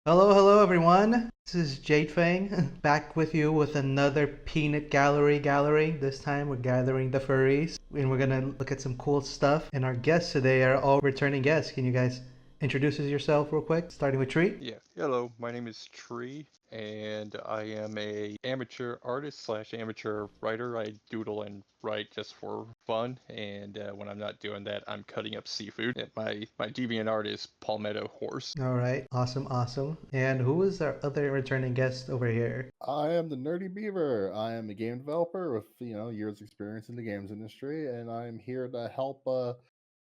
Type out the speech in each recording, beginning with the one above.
Hello, hello everyone. This is Jade Fang back with you with another Peanut Gallery. This time we're gathering the furries and we're gonna look at some cool stuff. And our guests today are all returning guests. Can you guys introduce yourself real quick? Starting with Tree. Yeah, hello, my name is Tree, and I am a amateur artist slash amateur writer. I doodle and write just for fun, and when I'm not doing that, I'm cutting up seafood. And my deviant art is Palmetto Horse. All right, awesome, awesome. And who is our other returning guest over here? I am the Nerdy Beaver. I am a game developer with years experience in the games industry, and I'm here to help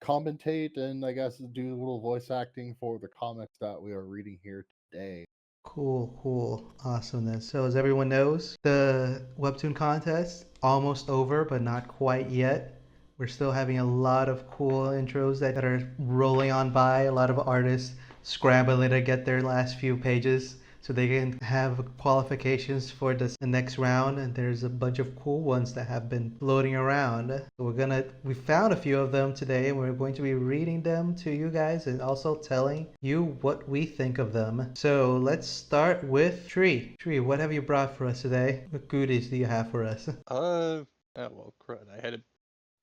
commentate and I guess do a little voice acting for the comics that we are reading here today. Cool, cool, awesomeness. So as everyone knows, the webtoon contest almost over, but not quite yet. We're still having a lot of cool intros that are rolling on by. A lot of artists scrambling to get their last few pages so they can have qualifications for the next round. And there's a bunch of cool ones that have been floating around. So we found a few of them today, and we're going to be reading them to you guys and also telling you what we think of them. So let's start with Tree. Tree, what have you brought for us today? What goodies do you have for us? Oh well, crud, I had it.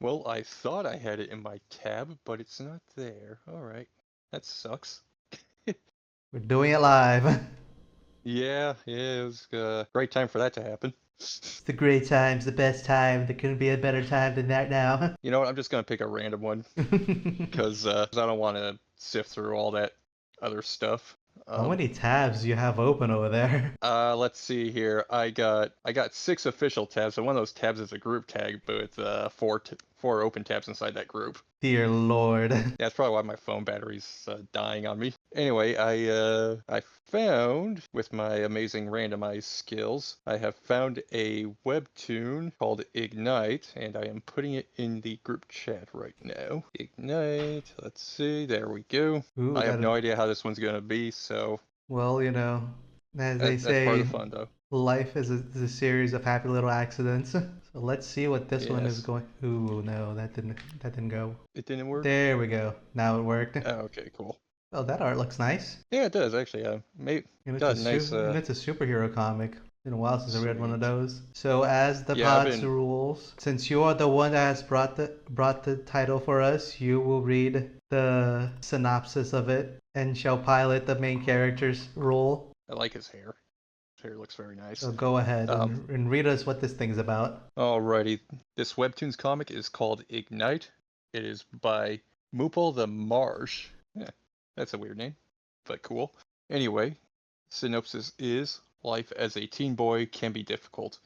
Well, I thought I had it in my tab, but it's not there. All right, that sucks. We're doing it live. Yeah, it was a great time for that to happen. It's the great times, the best time. There couldn't be a better time than that now. You know what? I'm just gonna pick a random one because I don't want to sift through all that other stuff. How many tabs do you have open over there? Let's see here. I got 6 official tabs. So one of those tabs is a group tag, but with four open tabs inside that group. Dear Lord. That's probably why my phone battery's dying on me. Anyway, I found with my amazing randomized skills, I have found a webtoon called Ignite, and I am putting it in the group chat right now. Ignite. Let's see. There we go. Ooh, I have no idea how this one's gonna be, so well, as they that's part of say, the fun, though. life is a series of happy little accidents. So let's see what this one is Yes. going. Ooh, no, that didn't go. It didn't work? There we go. Now it worked. Oh, okay, cool. Oh, that art looks nice. Yeah, it does actually. And Got a nice. it's a superhero comic. It's been a while since I read one of Sweet. those. So as the Yeah, I've pod's been. rules, since you are the one that has brought the title for us, you will read the synopsis of it and shall pilot the main character's role. I like his hair. His hair looks very nice. So go ahead Um, and read us what this thing's about. Alrighty. This Webtoons comic is called Ignite. It is by Moople the Marsh. Yeah, that's a weird name, but cool. Anyway, synopsis is life as a teen boy can be difficult,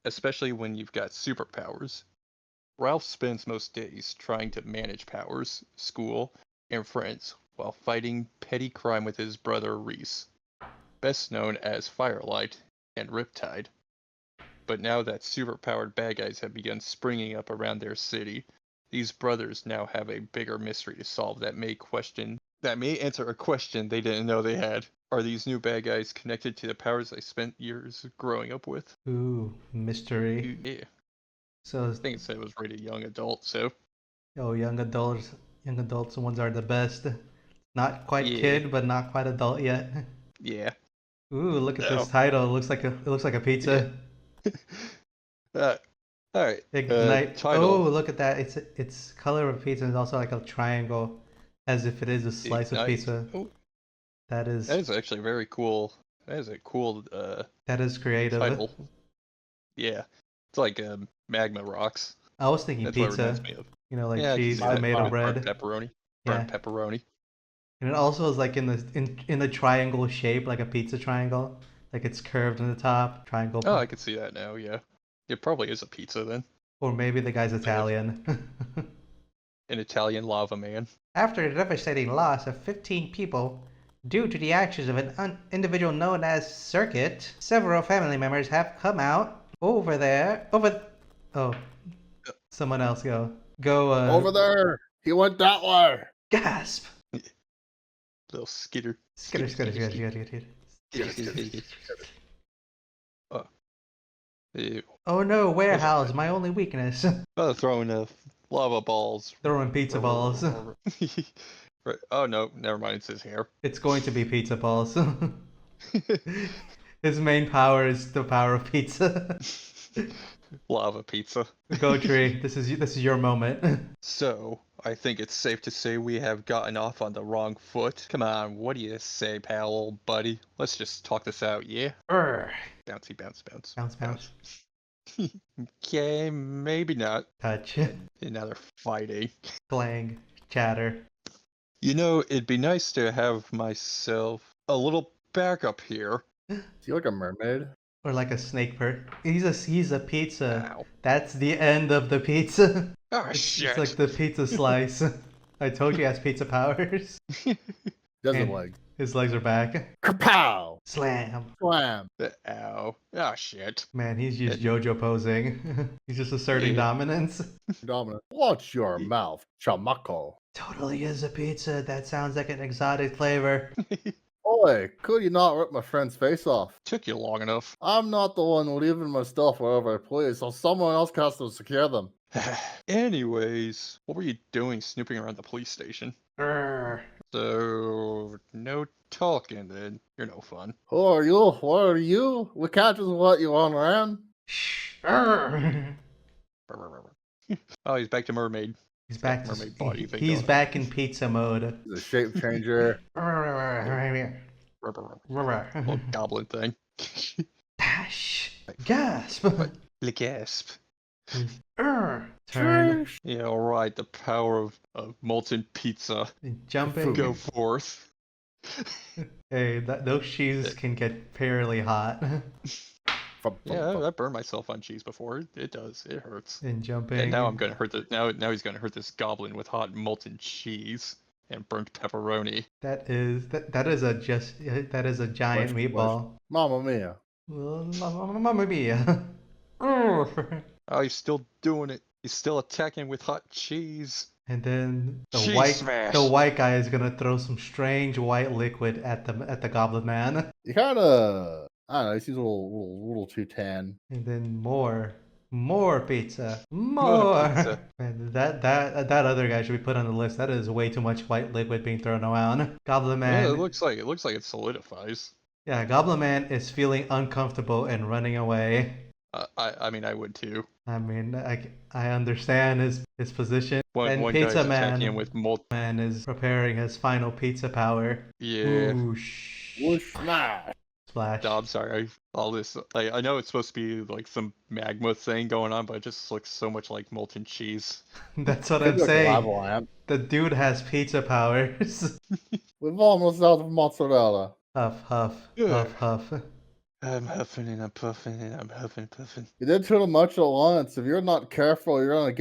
especially when you've got superpowers. Ralph spends most days trying to manage powers, school, and friends while fighting petty crime with his brother Reese, best known as Firelight and Riptide. But now that superpowered bad guys have begun springing up around their city, these brothers now have a bigger mystery to solve that may answer a question they didn't know they had. Are these new bad guys connected to the powers they spent years growing up with? Ooh, mystery. Yeah, So, I think it said it was rated young adult, so oh, young adults ones are the best. Not quite yeah, kid, but not quite adult yet. yeah. Ooh, look at this So title. It looks like a yeah. pizza. uh, all right. Ignite. Oh, Title look at that. It's color of pizza is also like a triangle, as if it is a slice of Ignite. pizza. Oh, That is that is actually very cool. That is a cool that is creative. title. Yeah, it's like magma rocks. I was thinking That's what it reminds pizza. me of. Like Yeah, I can cheese, see that. tomato, Mine, With burnt bread. pepperoni. Yeah. Burnt pepperoni. And it also is like in the triangle shape, like a pizza triangle. Like it's curved in the top, triangle. Oh, I can see that now. Yeah, it probably is a pizza then. Or maybe the guy's Italian. An Italian lava man. After the devastating loss of 15 people due to the actions of an individual known as Circuit, several family members have come out over there. Oh, someone else go. Go, over there. He went that way. gasp! Little skitter. Skitter, skitter, skitter, skitter, skitter. Oh, ew. Oh no, warehouse, my only weakness. Oh, throwing lava balls. Throwing pizza balls. Right. Oh no, never mind. It's his hair. It's going to be pizza balls. His main power is the power of pizza. Lava pizza. Go Tree, this is your moment. So, I think it's safe to say we have gotten off on the wrong foot. Come on, what do you say, pal, old buddy? Let's just talk this out, yeah? Urgh. Bouncy, bounce, bounce. Bounce, bounce. Okay, maybe not. Touch. Another fighting. Clang. Chatter. You know, it'd be nice to have myself a little backup here. Is he like a mermaid? Or like a snake He's a pizza. Ow. That's the end of the pizza. Oh, It's shit. like the pizza slice. I told you he has pizza powers. Doesn't And like. his legs are back. Kapow! Slam. Slam! Ow. Oh, shit. Man, he's just JoJo posing. He's just asserting Yeah. dominance. Dominant. Watch your mouth, chamaco. Totally is a pizza. That sounds like an exotic flavor. Oi, could you not rip my friend's face off? Took you long enough. I'm not the one leaving my stuff wherever I please, so someone else has to secure them. Anyways, what were you doing snooping around the police station? Urgh. So, no talking then. You're no fun. Who are you? What are you? We can't just let you on around. Shh. Urgh. Oh, he's back to mermaid. He's got back to mermaid body thing he's going on. back in pizza mode. He's a shape changer. Little goblin thing. Dash. Gasp. Le gasp. Turn. Yeah, alright, the power of molten pizza. Jumping. Go forth. Hey, those cheeses can get fairly hot. Yeah, I burned myself on cheese before. It does. It hurts. And jumping. And now I'm gonna hurt the now he's gonna hurt this goblin with hot molten cheese and burnt pepperoni. That is a giant Flesh, meatball. Mamma mia. Mamma mia. Oh, he's still doing it. He's still attacking with hot cheese. And then Cheese smash. the white guy is gonna throw some strange white liquid at the goblin man. You kinda, I don't know, he seems a little too tan. And then more pizza, more. pizza. Man, that other guy should be put on the list. That is way too much white liquid being thrown around. Goblin Yeah, man. it looks like it solidifies. Yeah, Goblin man is feeling uncomfortable and running away. I mean, I would too. I mean, I understand his position. And One guy's Pizza attacking him Man, with molten. man is preparing his final pizza power. Yeah. Whoosh. Whoosh, smash. Splash. No, I'm sorry. All this, I know it's supposed to be like some magma thing going on, but it just looks so much like molten cheese. That's what Could I'm be like a saying. lava lamp. The dude has pizza powers. We've almost out of mozzarella. Huff, huff, Yeah. huff, huff. I'm huffing and I'm puffing and I'm huffing and puffing. You did too much at once. If you're not careful, you're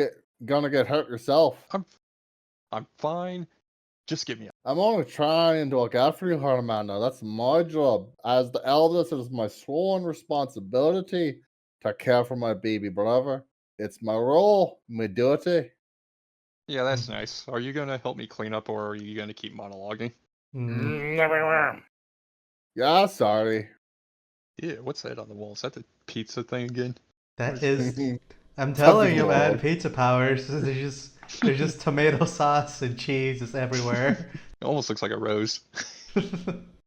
gonna get hurt yourself. I'm fine. Just get me out. I'm only trying to look out for you, Hermano. That's my job. As the eldest, it is my sworn responsibility to care for my baby brother. It's my role, my duty. Yeah, that's nice. Are you gonna help me clean up, or are you gonna keep monologuing? Mm. Yeah, sorry. Yeah, what's that on the wall? Is that the pizza thing again? That is, I'm Something telling you, man, wrong. pizza powers. There's just tomato sauce and cheese is everywhere. It almost looks like a rose.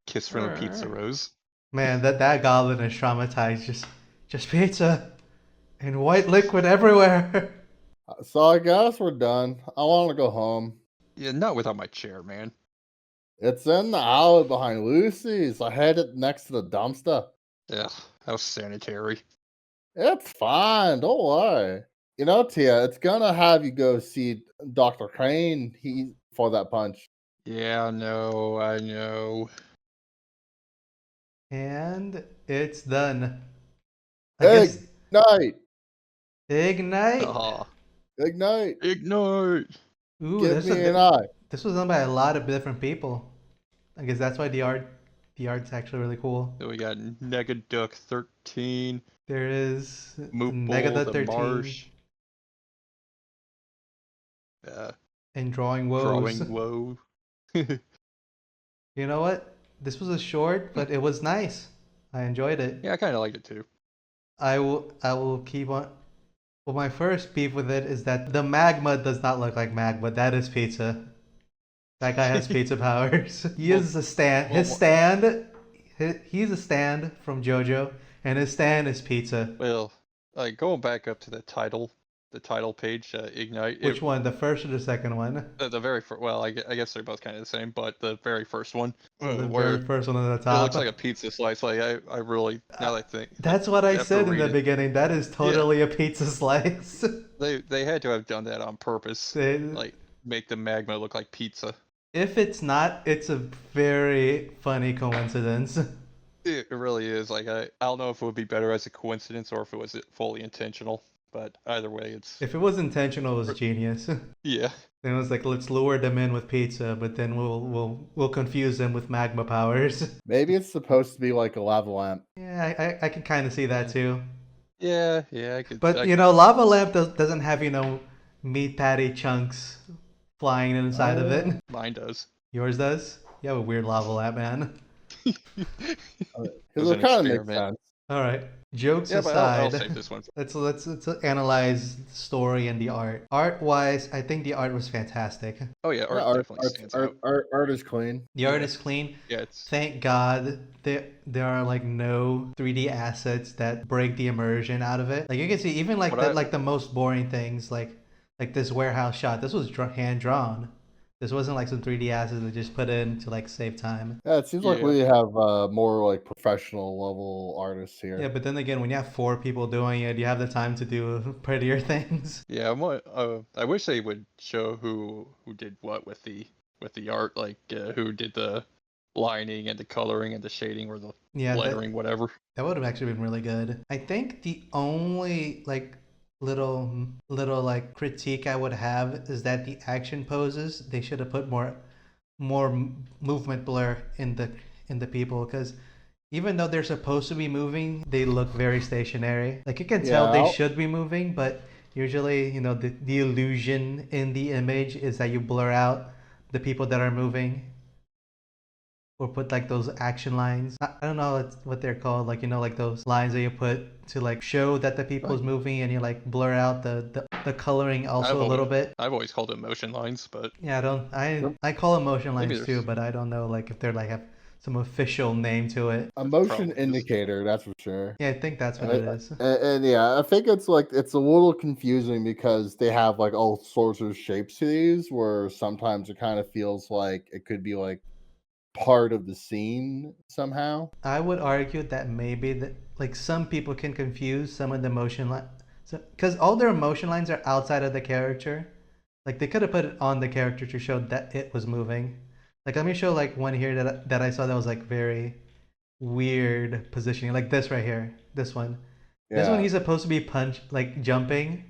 Kiss from a pizza rose. Man, that goblin is traumatized. Just pizza and white liquid everywhere. So I guess we're done. I want to go home. Yeah, not without my chair, man. It's in the alley behind Lucy's. I had it next to the dumpster. Ugh, how sanitary. It's fine. Don't worry. You know, Tia, it's gonna have you go see Dr. Crane. For that punch. Yeah, I know. And it's done. I guess Ignite! ignite. Ah, Ignite! ignite! Ooh, Give me an eye. this was done by a lot of different people. I guess that's why the art's actually really cool. So we got Negaduck 13, There is Moople, Negaduck the 13 Marsh, and Drawing Woes. Drawing Woe. You know what? This was a short, but it was nice. I enjoyed it. Yeah, I kind of liked it too. I will keep on. Well, my first beef with it is that the magma does not look like magma. That is pizza. That guy has pizza powers. He Well- is a stand. well, His wha- stand. He's a stand from JoJo, and his stand is pizza. Well, like going back up to the title page, Ignite. Which one? The first or the second one? The very first. Well, I guess they're both kind of the same, but the very first one, The where very first one at the it top. looks like a pizza slice. Like I really now that I think That's what I after said in the reading- beginning. That is totally a pizza slice. they had to have done that on purpose. They- Like make the magma look like pizza. If it's not, it's a very funny coincidence. It really is. Like I don't know if it would be better as a coincidence or if it was fully intentional. But either way, it's If it was intentional, it was genius. yeah. It was like, let's lure them in with pizza, but then we'll confuse them with magma powers. Maybe it's supposed to be like a lava lamp. Yeah, I can kind of see that too. Yeah, I could. But I, lava lamp doesn't have meat patty chunks flying inside of it. mine does. Yours does. You have a weird lava lamp, man. Because was it an kind of makes experiment. sense. All right. Jokes Yeah, but I'll aside, save this one. let's analyze the story and the art. Art wise, I think the art was fantastic. Oh yeah, art Yeah, definitely stands out. art is clean. The art Yeah. is clean. Yeah, it's Thank God there are like no 3D assets that break the immersion out of it. Like you can see even like the most boring things like this warehouse shot. This was hand drawn. This wasn't like some 3D assets that just put in to like save time. Yeah, it seems like Yeah. we have more like professional level artists here. Yeah, but then again, when you have 4 people doing it, you have the time to do prettier things. yeah. I wish they would show who did what with the art, like who did the lining and the coloring and the shading or the Yeah, lettering, whatever. that would have actually been really good. I think the only like little like critique I would have is that the action poses, they should have put more movement blur in the people, because even though they're supposed to be moving, they look very stationary. Like you can tell Yeah, they I'll- should be moving, but usually the illusion in the image is that you blur out the people that are moving, or put like those action lines. I don't know what they're called, like like those lines that you put to like show that the people is moving, and you like blur out the coloring also a little bit. I've always called it motion lines, but Yeah, I call them motion Maybe lines too, there's- but I don't know like if they're like have some official name to it. A motion Probably is. indicator, that's for sure. Yeah, I think that's what it is. And yeah, I think it's like it's a little confusing because they have like all sorts of shapes to these, where sometimes it kind of feels like it could be like part of the scene somehow. I would argue that maybe like some people can confuse some of the motion line, because all their motion lines are outside of the character. Like they could have put it on the character to show that it was moving. Like let me show like one here that I saw that was like very weird positioning. Like this right here, this one. This one he's supposed to be jumping.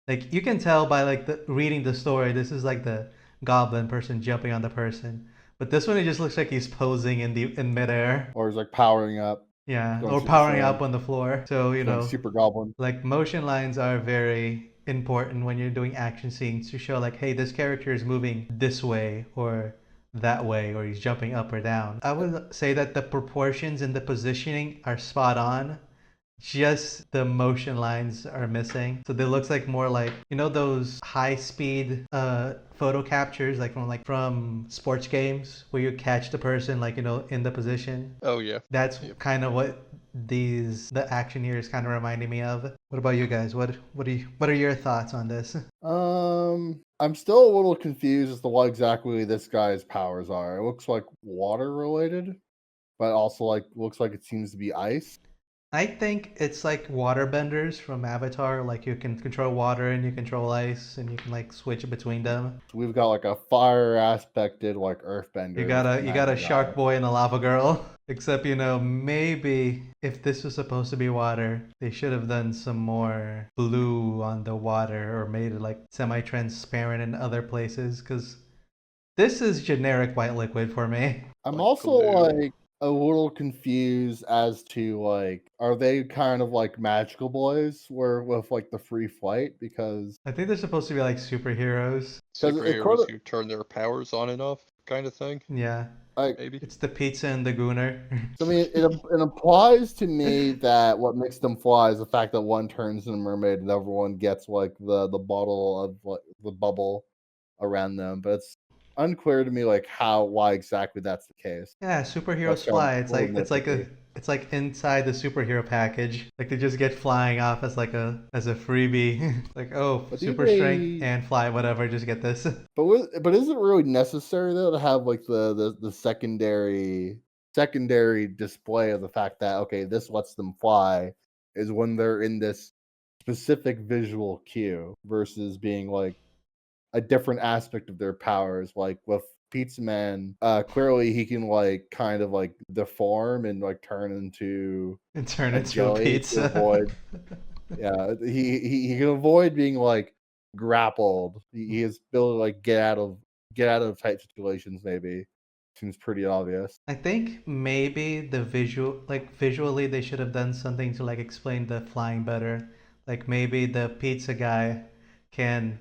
Like you can tell by like reading the story, this is like the goblin person jumping on the person. But this one, it just looks like he's posing in midair. Or it's like powering up, Yeah, Going or super powering slow. up on the floor. So like Super Goblin. like motion lines are very important when you're doing action scenes to show like, hey, this character is moving this way or that way, or he's jumping up or down. I would say that the proportions and the positioning are spot on. Just the motion lines are missing. So they looks like more like those high speed photo captures like from sports games where you catch the person like in the position. oh yeah. That's Yep. kind of what the action here is kind of reminding me of. What about you guys? What are your thoughts on this? I'm still a little confused as to what exactly this guy's powers are. It looks like water related, but also like looks like it seems to be ice. I think it's like waterbenders from Avatar. Like you can control water and you control ice, and you can like switch between them. So we've got like a fire aspected like earthbender. You got a magma shark guy. boy and a lava girl. Except maybe if this was supposed to be water, they should have done some more blue on the water or made it like semi-transparent in other places, because this is generic white liquid for me. I'm like also glue. like a little confused as to like, are they kind of like magical boys where with like the free flight? Because I think they're supposed to be like superheroes. 'Cause it Superheroes kinda- who turn their powers on and off, kind of thing. Yeah, like Maybe. it's the pizza and the gooner. I mean, it implies to me that what makes them fly is the fact that one turns into a mermaid and everyone gets like the bottle of like the bubble around them. But it's unclear to me like why exactly that's the case. Yeah, That's superheroes kind of fly. a little nitpicky. It's like inside the superhero package. Like they just get flying off as like a freebie. Like, oh, But do super strength they? and fly, whatever, just get this. But is it really necessary though to have like the secondary display of the fact that okay, this lets them fly is when they're in this specific visual cue versus being like a different aspect of their powers. Like with Pizza Man, clearly he can like kind of like deform and like turn into And turn a into a jelly to pizza. avoid. Yeah, he can avoid being like grappled. He is ability to like get out of tight situations. Maybe seems pretty obvious. I think maybe visually they should have done something to like explain the flying better. Like maybe the pizza guy can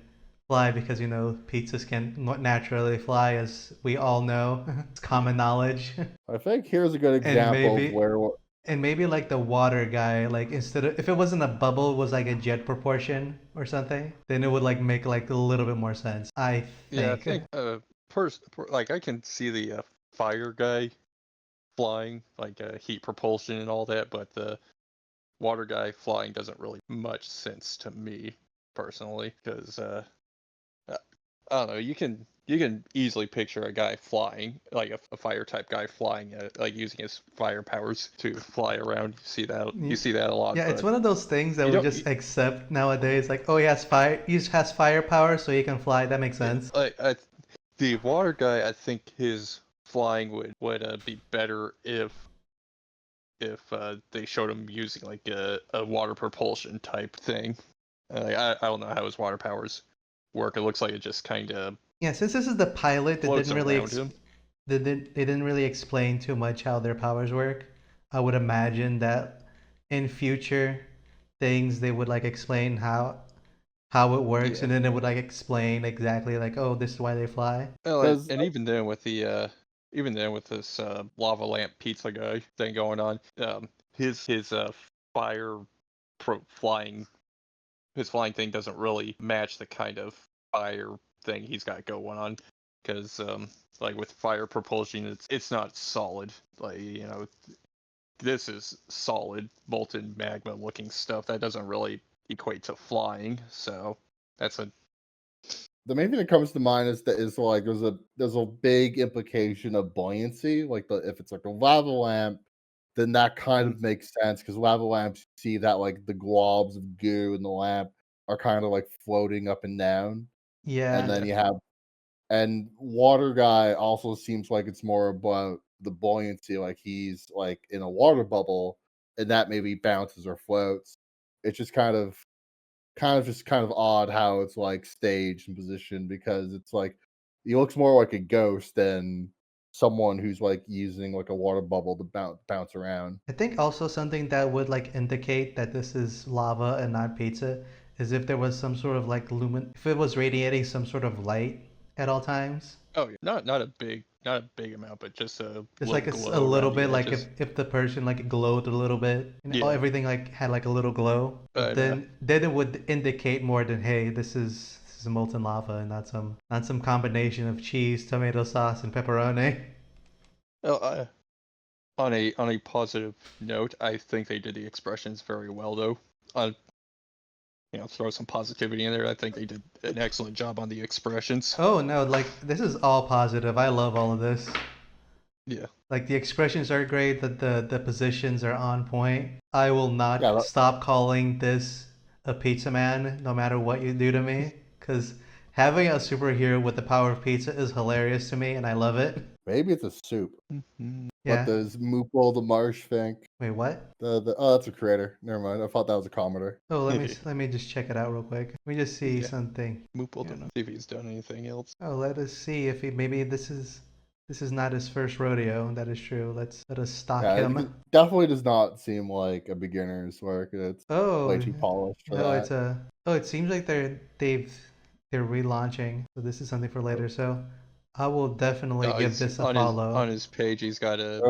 fly because pizzas can not naturally fly, as we all know. It's common knowledge. I think here's a good And example of maybe where and maybe like the water guy, like instead of if it wasn't a bubble, it was like a jet proportion or something, then it would like make like a little bit more sense, I Yeah, I think. think like I can see the fire guy flying, like heat propulsion and all that, but the water guy flying doesn't really much sense to me personally, because uh, I don't know. You can easily picture a guy flying, like a fire type guy flying, like using his fire powers to fly around. You see that a lot, Yeah, it's but one of those things that you we don't. just accept nowadays. Like, oh, he just has firepower, so he can fly. That makes sense. Like the water guy, I think his flying would be better if they showed him using like a water propulsion type thing. Like, I don't know how his water powers work. It looks like it just kind of Yeah, since this is the pilot, floats around him. they didn't really explain too much how their powers work. I would imagine that in future things they would like explain how it works, Yeah. and then they would like explain exactly like, oh, this is why they fly. Well, because and even then with this lava lamp pizza guy thing going on, his fire flying his flying thing doesn't really match the kind of fire thing he's got going on, because like with fire propulsion, it's not solid. Like, this is solid molten magma looking stuff that doesn't really equate to flying. So that's a the main thing that comes to mind is like there's a big implication of buoyancy. Like if it's like a lava lamp, then that kind of makes sense because lava lamps you see that like the globs of goo in the lamp are kind of like floating up and down, and Yeah. then yeah. you have and water guy also seems like it's more about the buoyancy, like he's like in a water bubble, and that maybe bounces or floats. It's just kind of odd how it's like staged and positioned because it's like he looks more like a ghost than someone who's like using like a water bubble to bounce around. I think also something that would like indicate that this is lava and not pizza is if there was some sort of like if it was radiating some sort of light at all times. Oh yeah, not a big amount, but just a Just little like a glow little around bit, the like edges. if the person like glowed a little bit and Yeah, everything like had like a little glow, but then it would indicate more than, hey, this is molten lava and not some combination of cheese, tomato sauce, and pepperoni. oh, on a positive note, I think they did the expressions very well though. On throw some positivity in there. I think they did an excellent job on the expressions. Oh no, like this is all positive. I love all of this. Yeah. Like the expressions are great, the positions are on point. I will Yeah, not stop calling this a pizza man no matter what you do to me, because having a superhero with the power of pizza is hilarious to me and I love it. maybe it's a soup. Mhm. What Yeah. does Moople the Marsh think? Wait, what? The oh, that's a creator. Never mind. I thought that was a commenter. Oh, let me just check it out real quick. Let me just see Yeah. something. Moople, Yeah. don't know if he's done anything else. Oh, let us see if maybe this is not his first rodeo. That is true. Let us stalk Yeah, it him. definitely does not seem like a beginner's work. It's way Oh, too polished for no, that. it seems like they're relaunching. So this is something for later. So I will definitely No, give he's this a follow. on his page. He's got Uh,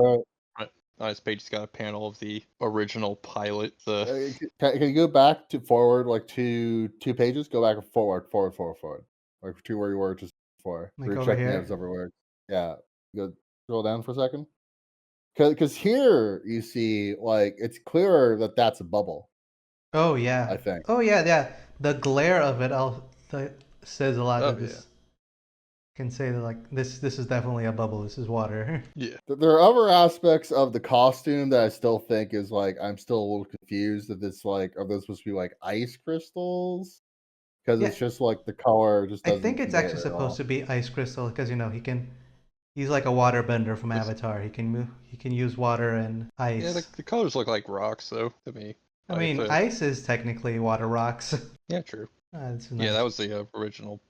on his page. He's got a panel of the original pilot. can you go back to forward like two pages? Go back and forward, like to where you were just for. Like We're over checking here? names everywhere. Yeah. Go scroll down for a second. Because here you see, like, it's clearer that that's a bubble, Oh yeah. I think. Oh yeah, yeah. The glare of it says a lot Oh that yeah. this can say that like this is definitely a bubble. This is water. Yeah. There are other aspects of the costume that I still think is like, I'm still a little confused if it's like, are those supposed to be like ice crystals? Because Yeah, it's just like the color just I doesn't think it's convey it actually at supposed all. to be ice crystal because he's like a waterbender from Looks, Avatar. He can use water and yeah, ice. the colors look like rocks though to me. I Like mean, the ice is technically water rocks. yeah, true. That's Yeah, nice. that was the original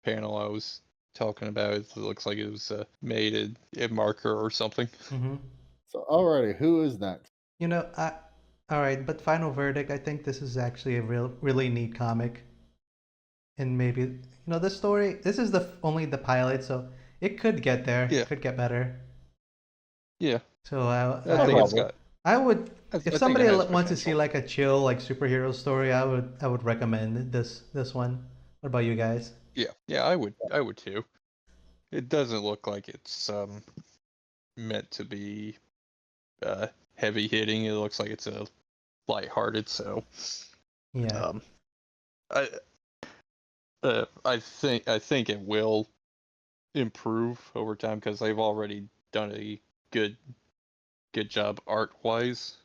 panel I was talking about. It looks like it was made in marker or something. Hmm. So, alrighty, who is next? You know, all right, but final verdict. I think this is actually a really neat comic, and maybe this story. This is only the pilot, so it could get there. Yeah, It could get better. yeah. So I Oh, think it's probably. got. I would, I if think it somebody has wants to see potential. like a chill like superhero story, I would recommend this one. What about you guys? Yeah, yeah. I would too. It doesn't look like it's meant to be heavy hitting. It looks like it's a lighthearted. So Yeah, um, I I think it will improve over time because they've already done a good good job art wise,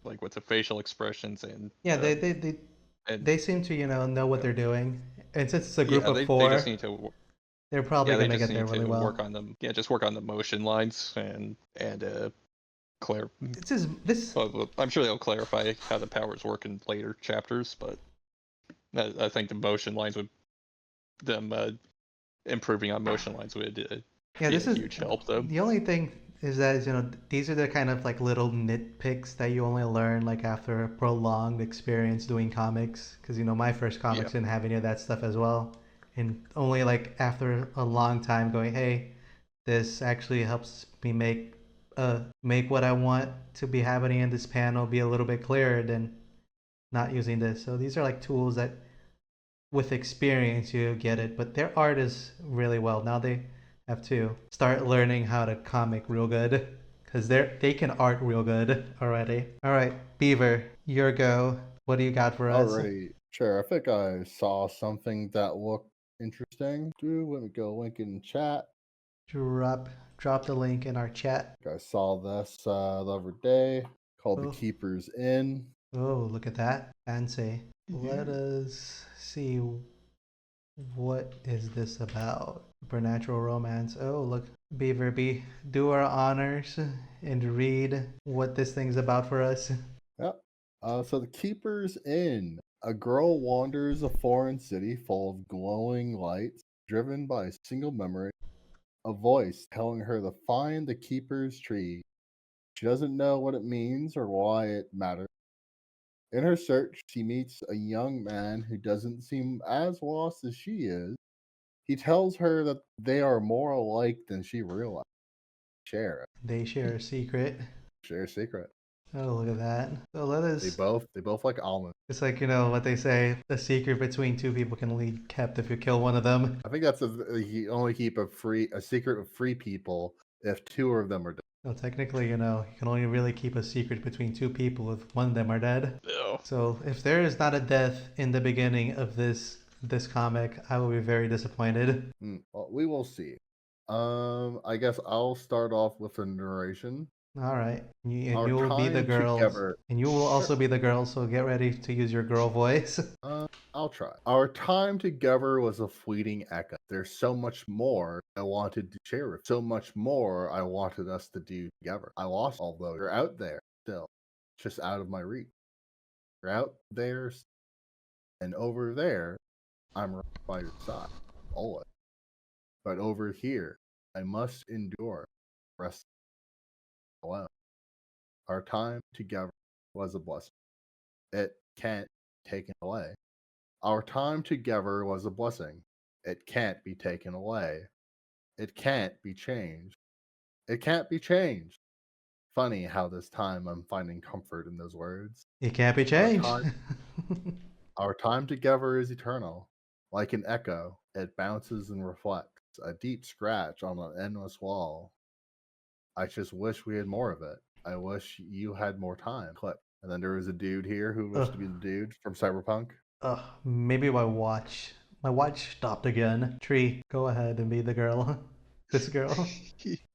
like with the facial expressions yeah. and They seem to know what uh, they're doing, and since it's a group yeah, of they just four, need to they're probably yeah, they gonna just get there need really to work well. on them. Yeah, just work on the motion lines and clear. This is this. Well, I'm sure they'll clarify how the powers work in later chapters, but I think the motion lines would them improving on motion lines would Yeah, be a this is huge help, though. the only thing is that these are the kind of like little nitpicks that you only learn like after a prolonged experience doing comics. Because my first Yeah, comics didn't have any of that stuff as well, and only like after a long time going, hey, this actually helps me make what I want to be happening in this panel be a little bit clearer than not using this. So these are like tools that with experience you get it, but their art is really well. Now they have to start learning how to comic real good because they can art real good already. All right, Beaver, your go. What do you got for us? Alrighty, sure. I think I saw something that looked interesting. Let me go link in chat. Drop drop the link in our chat. I saw this the other day called The Oh, Keeper's Inn. oh, look at that. Fancy. Let yeah. us see, what is this about? Supernatural romance. Oh, look, Beaver B, do our honors and read what this thing's about for us. Yep. So The Keeper's Inn. A girl wanders a foreign city full of glowing lights, driven by a single memory, a voice telling her to find the Keeper's Tree. She doesn't know what it means or why it matters. In her search, she meets a young man who doesn't seem as lost as she is. He tells her that they are more alike than she realized. Share it. They share a secret. Share a secret. Oh, look at that. So let They us. both like almonds. It's like, what they say, the secret between two people can only be kept if you kill one of them. I think that's you only keep a secret of free people if two of them are dead. So technically, you can only really keep a secret between two people if one of them are dead. No. So if there is not a death in the beginning of this comic, I will be very disappointed. Well, we will see. I guess I'll start off with a narration. All right, and Our you will be the time girls, together. and you will also Sure. be the girl. So get ready to use your girl voice. I'll try. Our time together was a fleeting echo. There's so much more I wanted to share with. So much more I wanted us to do together. I lost, although you're out there still, just out of my reach. You're out there, and over there, I'm right by your side, always. But over here, I must endure the rest alone. Our time together was a blessing. It can't be taken away. Our time together was a blessing. It can't be taken away. It can't be changed. It can't be changed. Funny how this time I'm finding comfort in those words. It can't be Our changed. time, our time together is eternal. Like an echo, it bounces and reflects. a deep scratch on an endless wall. I just wish we had more of it. I wish you had more time. Click. And then there was a dude here who wished to be the dude from Cyberpunk. Maybe my watch stopped again. Tree, go ahead and be the girl. This girl.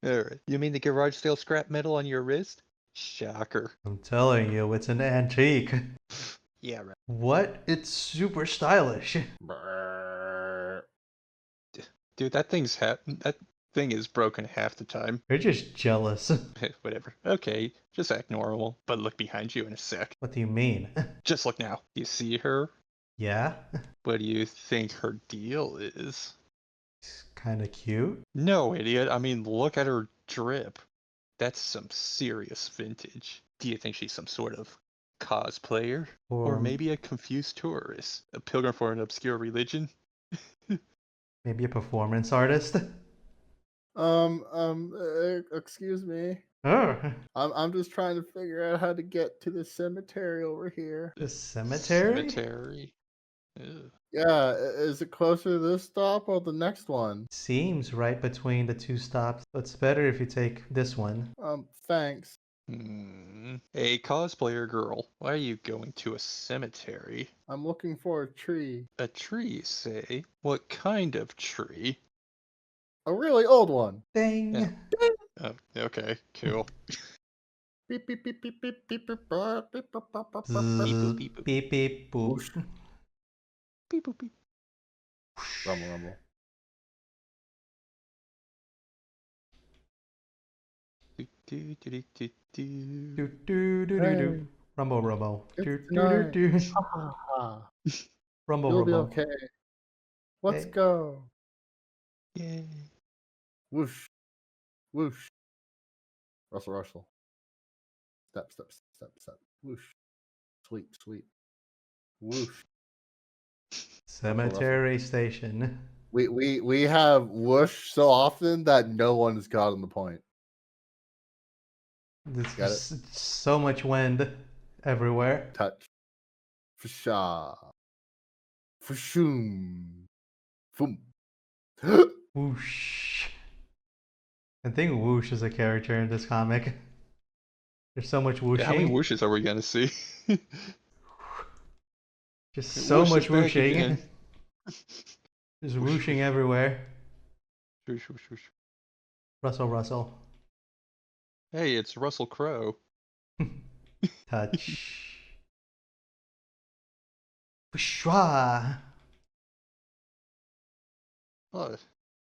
Alright. You mean the garage sale scrap metal on your wrist? Shocker. I'm telling you, it's an antique. Yeah, right. What? It's super stylish. Brrr. Dude, that thing is broken half the time. You're just jealous. Whatever. Okay, just act normal. But look behind you in a sec. What do you mean? Just look now. You see her? Yeah? What do you think her deal is? It's kind of cute. No, idiot. I mean, look at her drip. That's some serious vintage. Do you think she's some sort of cosplayer? Or maybe a confused tourist? A pilgrim for an obscure religion? maybe a performance artist? Excuse me. Oh, I'm just trying to figure out how to get to the cemetery over here. the cemetery? Cemetery? Ew. Yeah, is it closer to this stop or the next one? Seems right between the two stops. But it's better if you take this one. Thanks. A cosplayer girl. Why are you going to a cemetery? I'm looking for a tree. A tree, say? What kind of tree? A really old one. Ding! Yeah. Oh, okay, cool. Beep beep beep beep beep beep beep beep beep beep beep beep Zzz, beep, boop. beep beep boop. Whoosh. Beep, boop, beep. Rumble rumble. Do, do, do, do, do. Do do do do Hey, do. Rumble rumble. it's Do do do tonight. do. Ha ha ha. Rumble You'll be rumble. okay. Let's Hey. go. Yay. Whoosh. Whoosh. Russell Russell. Step step step step. Whoosh. Sweet sweet. Whoosh. Cemetery station. We have whoosh so often that no one has gotten the point. There's Got it. just so much wind everywhere. Touch. Fasha. Fashoom. Foom. Whoosh. I think Whoosh is a character in this comic. There's so much whooshing. Yeah, how many whooshes are we gonna see? Just so Whoosh is much back whooshing. again. There's Whoosh, whooshing whoosh. everywhere. Whoosh, whoosh, whoosh. Russell Russell. Hey, it's Russell Crowe. Touch. Shwa. Oh,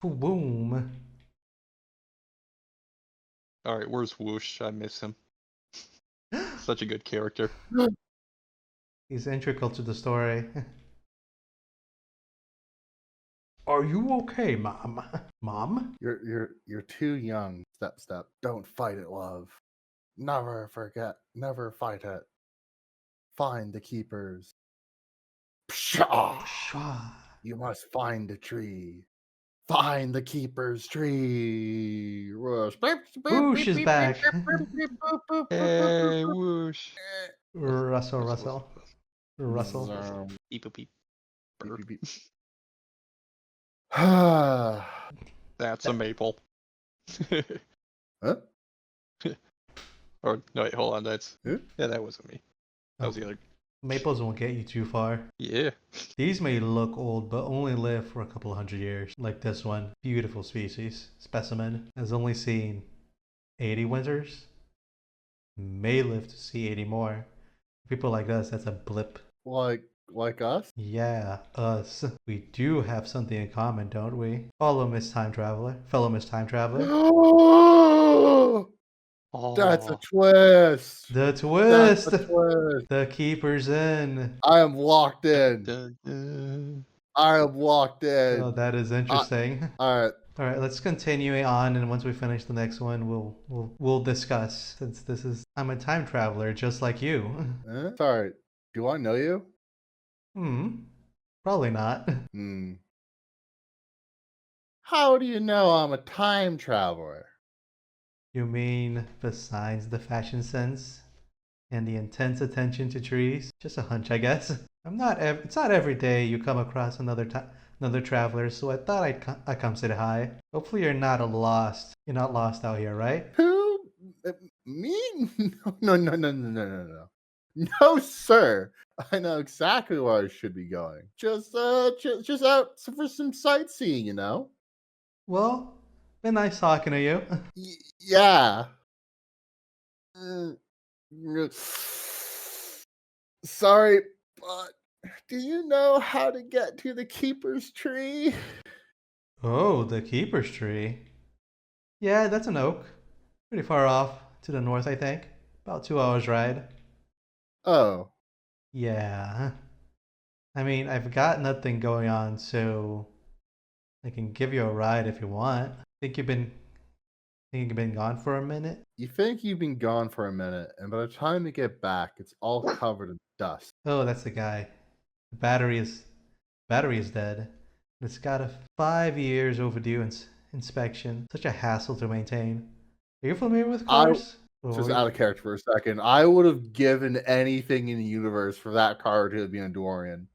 Boom. alright, where's Whoosh? I miss him. Such a good character. He's integral to the story. Are you okay, Mom? Mom? You're too young. Step step. Don't fight it, love. Never forget. Never fight it. Find the keepers. Pshaw! Shwa. You must find the tree. Find the keeper's tree. Rush. Whoosh is back. Hey, Whoosh. Russell Russell. Russell. Beep, boop, beep. Beep, Brr. beep, beep. Huh? That's a maple. Or, no, wait, hold on, that's... Who? Yeah, that wasn't me. That was the other... Maples won't get you too far. Yeah. These may look old, but only live for a couple 100 years. Like this one. Beautiful species. Specimen. Has only seen 80 winters. May live to see 80 more. People like us, that's a blip. Like us? Yeah, us. We do have something in common, don't we? Follow Miss Time Traveler. Fellow Miss Time Traveler. That's a Oh, twist. The That's twist! a twist. The keeper's in. I am locked in. dun, dun. I am locked in. Oh, that is interesting. All right. All right, let's continue on, and once we finish the next one, we'll discuss. Since this is, I'm a time traveler just like you. Sorry. Do I know you? Probably not. How do you know I'm a time traveler? You mean besides the fashion sense and the intense attention to trees? Just a hunch, I guess. It's not every day you come across another traveler, so I thought I'd come say hi. Hopefully you're not lost. You're not lost out here, right? Who? Me? No, no, no, no, no, no, no. No, sir. I know exactly where I should be going. Just out for some sightseeing, you know. Well, been nice talking to you. Yeah. Mm, mm. Sorry, but do you know how to get to the keeper's tree? Oh, the keeper's tree. Yeah, that's an oak. Pretty far off to the north, I think. About 2 hours ride. Oh, Yeah. I mean, I've got nothing going on, so I can give you a ride if you want. Think you've been gone for a minute? you think you've been gone for a minute, and by the time you get back, it's all covered in dust. Oh, that's the guy. The battery is dead. It's got a 5 years overdue inspection. Such a hassle to maintain. Are you familiar with I cars? just out of character for a second. I would have given anything in the universe for that car to be a DeLorean.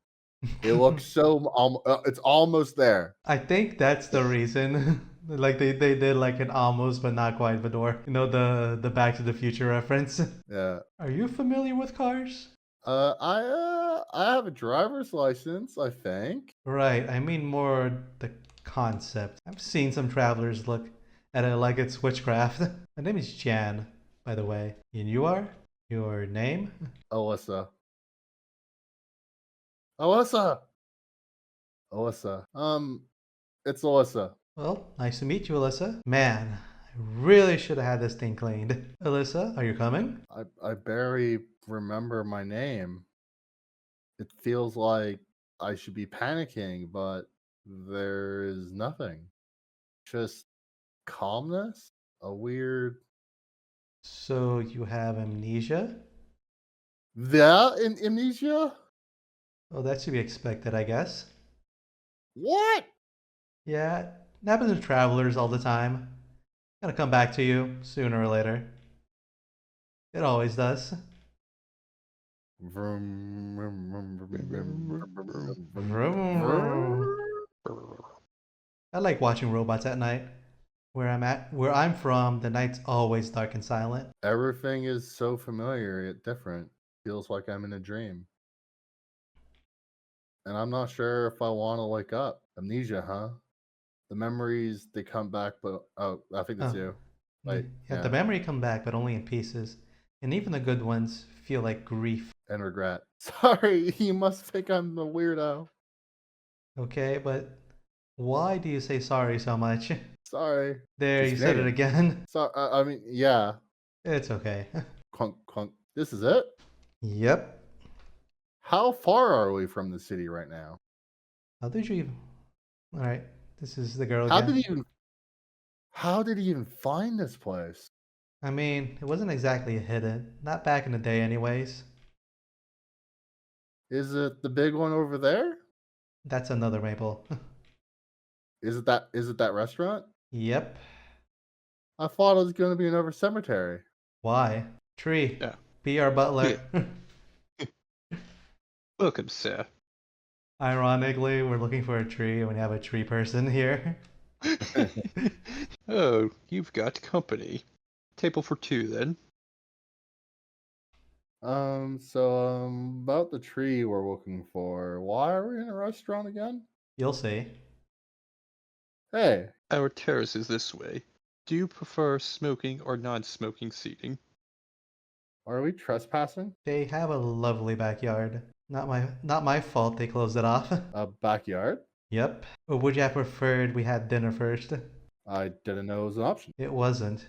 It looks so. It's almost there. I think that's the reason. Like they did like an almost but not quite Vador. You know the Back to the Future reference. Yeah. Are you familiar with cars? I have a driver's license. I think. Right, I mean more the concept. I've seen some travelers look at it like it's witchcraft. My name is Jan, by the way. And you are? Your name? Alyssa. Alyssa. Alyssa. It's Alyssa. Well, nice to meet you, Alyssa. Man, I really should have had this thing cleaned. Alyssa, are you coming? I barely remember my name. It feels like I should be panicking, but there is nothing. Just calmness. A weird. So you have amnesia? That in amnesia? Well, that's to be expected, I guess. What? Yeah, it happens to travelers all the time. Gonna come back to you sooner or later. It always does. Vroom, vroom, vroom, vroom, vroom, vroom, vroom, Vroom. vroom. I like watching robots at night. Where I'm from, the night's always dark and silent. Everything is so familiar yet different. Feels like I'm in a dream. And I'm not sure if I want to wake up. Amnesia, huh? The memories, they come back, but oh, I think that's Oh, you. Like, yeah, the yeah, memory come back, but only in pieces. And even the good ones feel like grief. and regret. Sorry, you must think I'm a weirdo. Okay, but why do you say sorry so much? Sorry. There, Just you said it Canadian. again. So, I mean, yeah. It's okay. Clunk, clunk. This is it? Yep. How far are we from the city right now? How did you even? All right, this is the girl How again. how did he even find this place? I mean, it wasn't exactly hidden. Not back in the day, anyways. Is it the big one over there? That's another Maple. Is it that restaurant? Yep. I thought it was going to be another cemetery. Why? Tree. Yeah. Be our butler. Welcome, sir. Ironically, we're looking for a tree and we have a tree person here. Oh, you've got company. Table for two, then. About the tree we're looking for. Why are we in a restaurant again? You'll see. Hey, Our terrace is this way. Do you prefer smoking or non-smoking seating? are we trespassing? They have a lovely backyard. Not my fault they closed it off. A backyard? Yep. Or would you have preferred we had dinner first? I didn't know it was an option. It wasn't.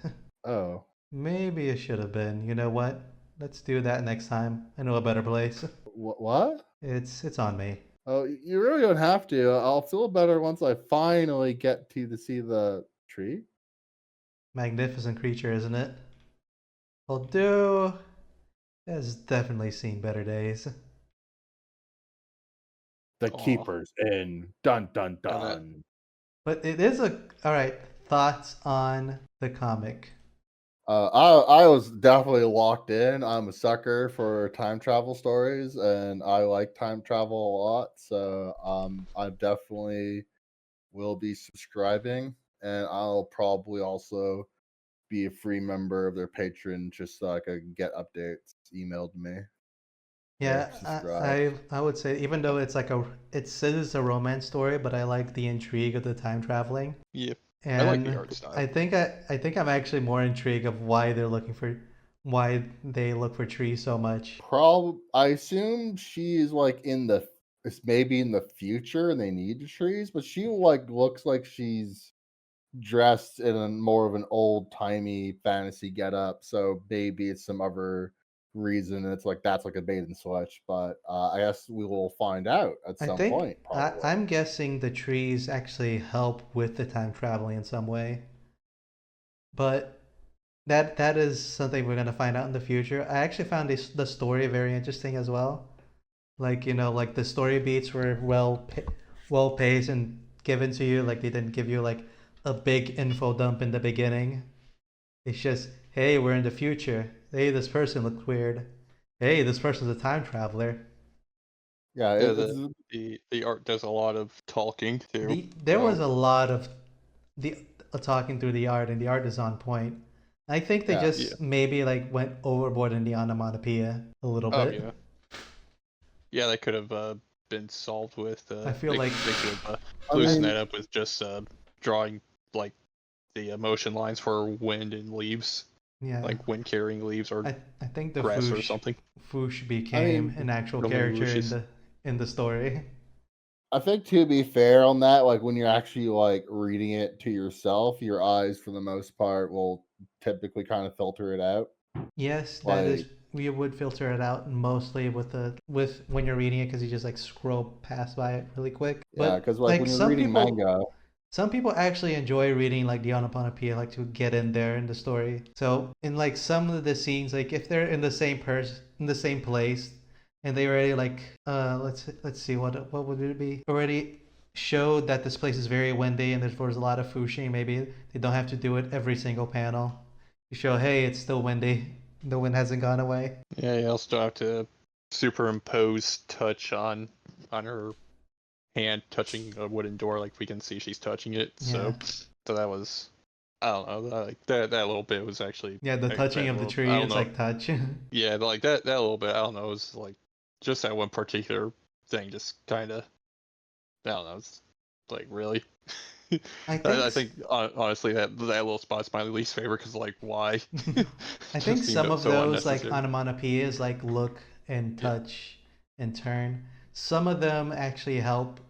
Oh. Maybe it should have been. You know what? Let's do that next time. I know a better place. What? It's on me. Oh, you really don't have to. I'll feel better once I finally get to see the tree. Magnificent creature, isn't it? Although, it has definitely seen better days. The Aw. keeper's in. Dun dun Now that- dun. But it is a. Alright, thoughts on the comic. I was definitely locked in. I'm a sucker for time travel stories, and I like time travel a lot. So I definitely will be subscribing, and I'll probably also be a free member of their Patreon just so I could get updates emailed to me Yeah, if subscribed. I would say even though it's like it says a romance story, but I like the intrigue of the time traveling. Yeah, I like the And art style. I think I'm actually more intrigued of why they look for trees so much. I assume she's like it's maybe in the future and they need the trees, but she like looks like she's dressed in a more of an old timey fantasy getup. So maybe it's some other reason. It's like that's like a bait and switch, but I guess we will find out at I some think point, probably. I'm guessing the trees actually help with the time traveling in some way, but that is something we're gonna find out in the future. I actually found the story very interesting as well. Like like the story beats were well paced and given to you. Like they didn't give you like a big info dump in the beginning. It's just, hey, we're in the future. Hey, this person looked weird. Hey, this person's a time traveler. Yeah, Yeah, it's the art does a lot of talking too. There was So a lot of the talking through the art, and the art is on point. I think they yeah. yeah. just maybe like went overboard in the onomatopoeia a little Oh bit. yeah. Yeah, that could have been solved with I feel like, they could have I loosened mean, that up with just drawing like the motion lines for wind and leaves, yeah, like wind carrying leaves or I think the grass or something. Foosh I became mean, an actual Romeo character Lucius. in the story. I think to be fair on that, like when you're actually like reading it to yourself, your eyes for the most part will typically kind of filter it out. Yes, that is Like, we would filter it out mostly with when you're reading it because you just like scroll past by it really quick. yeah, But because like like when you're reading manga, some people actually enjoy reading like the onomatopoeia like to get in there in the story. So in like some of the scenes, like if they're in the same in the same place, and they already like let's see what would it be already showed that this place is very windy and there's a lot of fushing. Maybe they don't have to do it every single panel. You show, hey, it's still windy. The wind hasn't gone away. Yeah, you also have to superimpose touch on her hand touching a wooden door, like we can see she's touching it. Yeah. So that was, I don't know, like that little bit was actually Yeah, the touching that of the little, I tree, don't it's know, like touch. yeah, like that little bit, I don't know, was like just that one particular thing, just kind of, I don't know, it's like really. I think I think honestly that little spot's my least favorite because like why? I think Just seemed some of so those like unnecessary. onomatopoeias like look and Yeah, touch and turn. Some of them actually help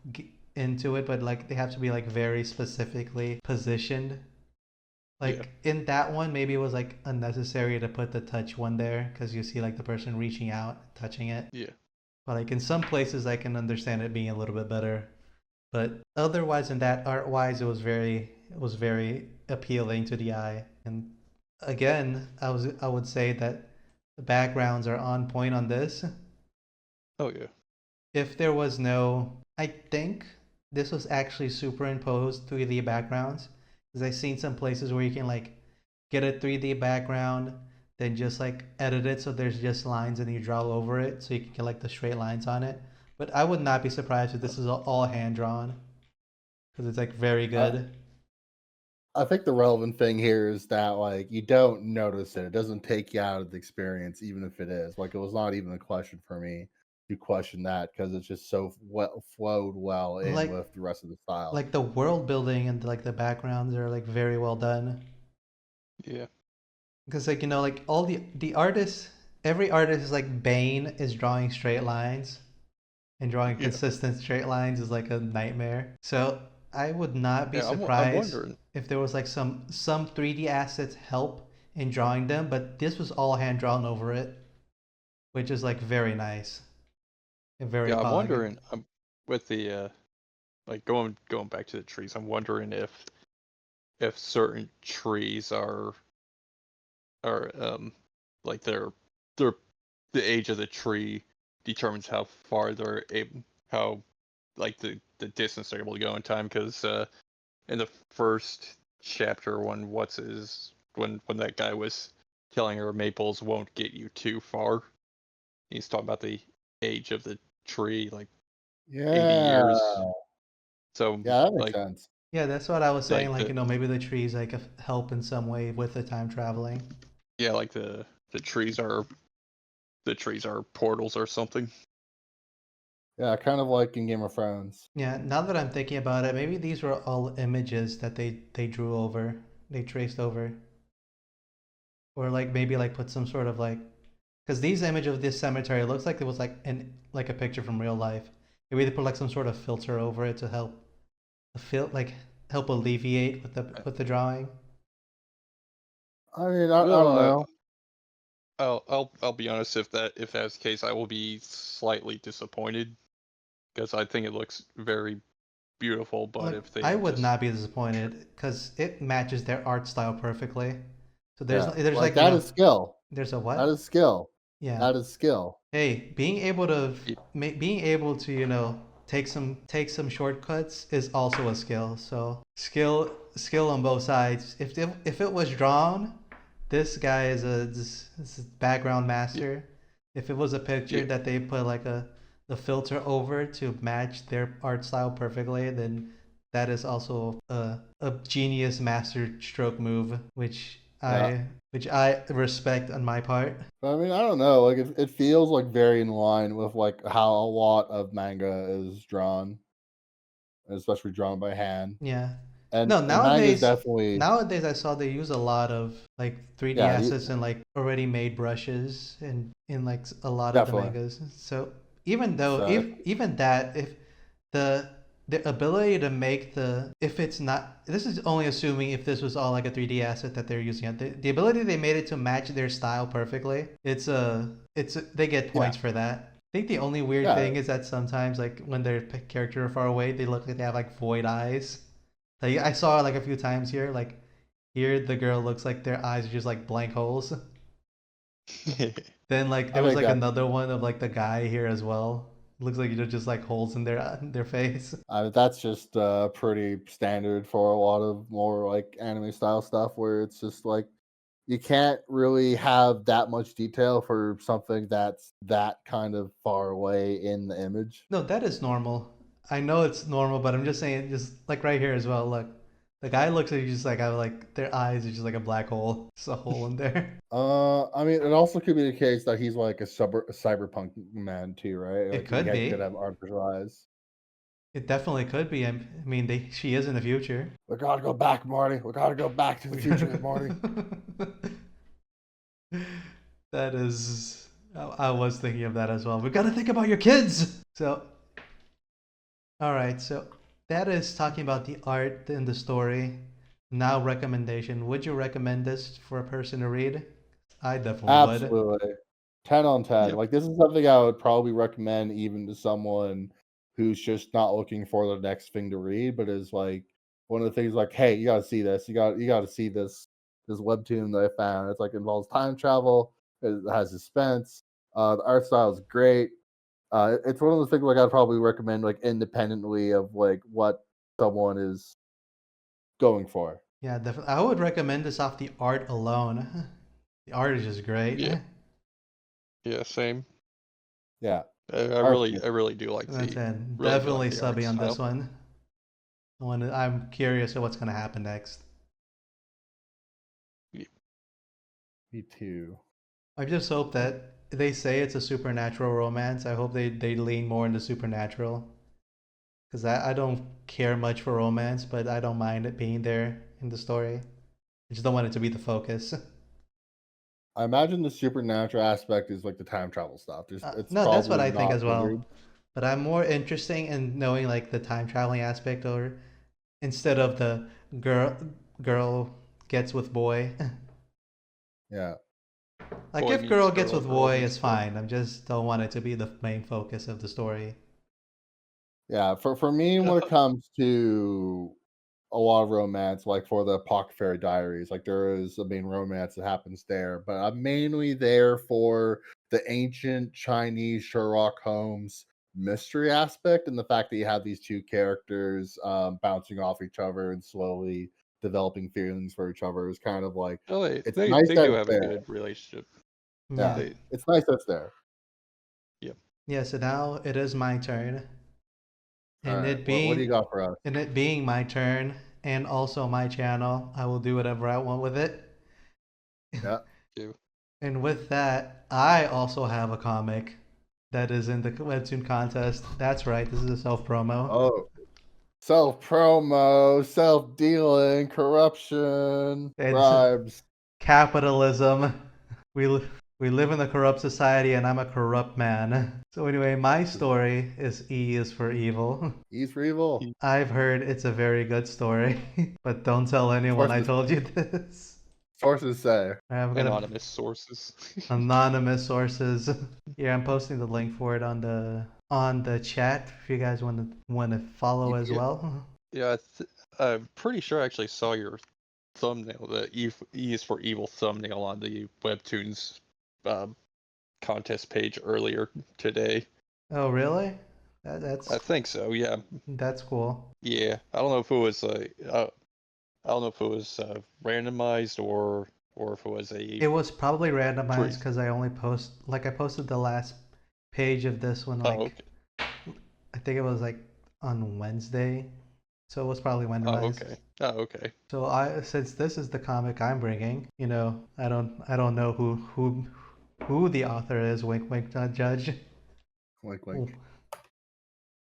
into it, but like they have to be like very specifically positioned. yeah, Like in that one, maybe it was like unnecessary to put the touch one there because you see like the person reaching out, touching it. yeah, But like in some places, I can understand it being a little bit better. But otherwise, in that art wise, it was very appealing to the eye. And again, I would say that the backgrounds are on point on this. oh yeah, If there was no, I think this was actually superimposed 3D backgrounds because I've seen some places where you can like get a 3D background, then just like edit it so there's just lines and you draw over it so you can get like the straight lines on it. But I would not be surprised if this is all hand drawn because it's like very I, good. I think the relevant thing here is that like you don't notice it. It doesn't take you out of the experience, even if it is. Like it was not even a question for me to question that because it's just so well flowed well in Like with the rest of the style. the world building and like the backgrounds are like very well done yeah, because like like all the artists, every artist is like Bane is drawing straight lines, and drawing yeah, consistent straight lines is like a nightmare. So I would not be yeah. I'm surprised wondering. if there was like some 3D assets help in drawing them, but this was all hand drawn over it, which is like very nice and very Yeah, I'm pog. wondering. With the like going back to the trees. I'm wondering if certain trees are like they're the age of the tree determines how far they're able how like the distance they're able to go in time because in the first chapter when what's his when that guy was telling her maples won't get you too far. He's talking about the age of the tree, like 80 Yeah. years. So Yeah, that makes like sense. Yeah, that's what I was saying. like Like, the maybe the trees like help in some way with the time traveling. yeah, like the trees are portals or something. Yeah, kind of like in Game of Thrones. Yeah, now that I'm thinking about it, maybe these were all images that they drew over, they traced over, or like maybe like put some sort of like, because these image of this cemetery looks like it was like a picture from real life. Maybe they put like some sort of filter over it to help alleviate with the drawing. I mean, I Well, don't know. I'll be honest. If that's the case, I will be slightly disappointed because I think it looks very beautiful. But Look, if they I would just not be disappointed because it matches their art style perfectly. So there's Yeah, there's like like that is skill. there's a That what? is skill. Yeah. That is skill. Hey, y- being able to take some shortcuts is also a skill. So skill on both sides. If it was drawn, this guy is a background y- master. If it was a picture y- that they put like the filter over to match their art style perfectly, then that is also a genius master stroke move, Yeah. which I respect on my part. But I mean, I don't know. Like it feels like very in line with like how a lot of manga is drawn, especially drawn by hand. Yeah. And No, manga is definitely nowadays I saw they use a lot of like 3D yeah, assets and like already made brushes in like a lot of the definitely. mangas. So even though So if even that if the the ability to make the if it's not this is only assuming if this was all like a 3D asset that they're using the ability they made it to match their style perfectly. They get yeah, points for that. I think the only weird yeah. thing is that sometimes like when their character are far away, they look like they have like void eyes. Like I saw it like a few times here. Like here, the girl looks like their eyes are just like blank holes. Then like I there was think like that another one of like the guy here as well. Looks like they're just like holes in their face. that's just pretty standard for a lot of more like anime style stuff where it's just like you can't really have that much detail for something that's that kind of far away in the image. No, that is normal. I know it's normal, but I'm just saying, just like right here as well. Look, the guy looks like he's just like their eyes are just like a black hole. Just a hole in there. I mean, it also could be the case that he's like a cyberpunk man too, right? It Like he could could be. have artificial eyes. It definitely could be. I mean, she is in the future. We gotta go back, Marty. We gotta go back to the future, Marty. That is, I was thinking of that as well. We gotta think about your kids. So, all right. So that is talking about the art and the story. Now, recommendation. Would you recommend this for a person to read? I definitely would. Absolutely. 10 on 10. Yep. Like this is something I would probably recommend even to someone who's just not looking for the next thing to read, but is like one of the things like, hey, you gotta see this. You gotta see this webtoon that I found. It's like involves time travel, it has suspense, the art style is great. It's one of those things like I'd probably recommend like independently of like what someone is going for. Yeah, definitely. I would recommend this off the art alone. The art is just great. Yeah. Yeah. Same. Yeah. I Art's really do like That's it. Definitely the art subbing on this style. one. I'm curious of what's gonna happen next. Y- me too. I just hope that they say it's a supernatural romance. I hope they lean more into supernatural. Because I don't care much for romance, but I don't mind it being there in the story. I just don't want it to be the focus. I imagine the supernatural aspect is like the time travel stuff. It's No, that's what probably I think not as weird. well. But I'm more interested in knowing like the time traveling aspect, or instead of the girl girl gets with boy. Yeah. Like Boy if meets girl gets girl, with girl boy, meets it's boy. fine. I just don't want it to be the main focus of the story. Yeah. For me, when it comes to a lot of romance, like for the Pocket Fairy Diaries, like there is a main romance that happens there, but I'm mainly there for the ancient Chinese Sherlock Holmes mystery aspect and the fact that you have these two characters bouncing off each other and slowly developing feelings for each other. It's kind of like Oh, it's they nice they that do it's have a there. good relationship. Yeah, They it's nice that it's there. Yep. Yeah, so now it is my turn. All And right, it what do you being got for us? and it being my turn and also my channel, I will do whatever I want with it. Yeah. do. And with that, I also have a comic that is in the webtoon contest. That's right, this is a self promo. Oh, self promo, self dealing, corruption, It's bribes. capitalism. We live in a corrupt society, and I'm a corrupt man. So anyway, my story is E is for evil. E's for evil. I've heard it's a very good story, but don't tell anyone I Sources, told you this. sources say. I'm gonna Anonymous sources. anonymous sources. Yeah, I'm posting the link for it on the chat if you guys want to follow as Yeah. well. Yeah, I'm pretty sure I actually saw your thumbnail, the E is for evil thumbnail on the Webtoons contest page earlier today. Oh, really? I think so. Yeah. That's cool. Yeah. I don't know if it was I don't know if it was randomized or if it was It was probably randomized pre. because I posted the last page of this one Oh, like okay. I think it was like on Wednesday, so it was probably Oh, randomized. okay. Oh, okay. So since this is the comic I'm bringing, I don't know who the author is. Wink, wink, not judge. Wink, wink.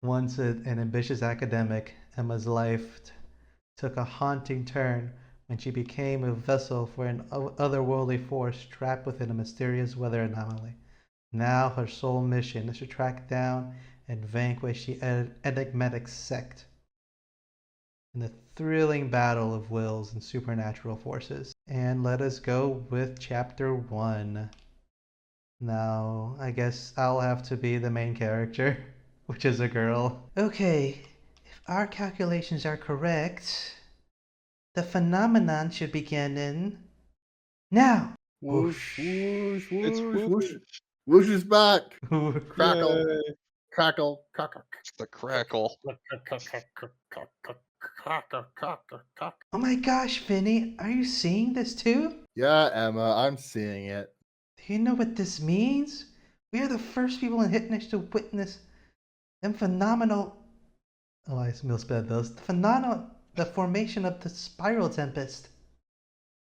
Once an ambitious academic, Emma's life took a haunting turn when she became a vessel for an otherworldly force trapped within a mysterious weather anomaly. Now her sole mission is to track down and vanquish the enigmatic sect in the thrilling battle of wills and supernatural forces. And let us go with chapter 1. Now, I guess I'll have to be the main character, which is a girl. Okay, if our calculations are correct, the phenomenon should begin in now. Whoosh, whoosh, It's whoosh, whoosh. whoosh. Whoosh is back. Crackle, Yay. crackle, crackle. It's the crackle. Oh my gosh, Vinny, are you seeing this too? Yeah, Emma, I'm seeing it. Do you know what this means? We are the first people in Hitnish to witness them phenomenal. Oh, I misspelled those. The formation of the spiral tempest.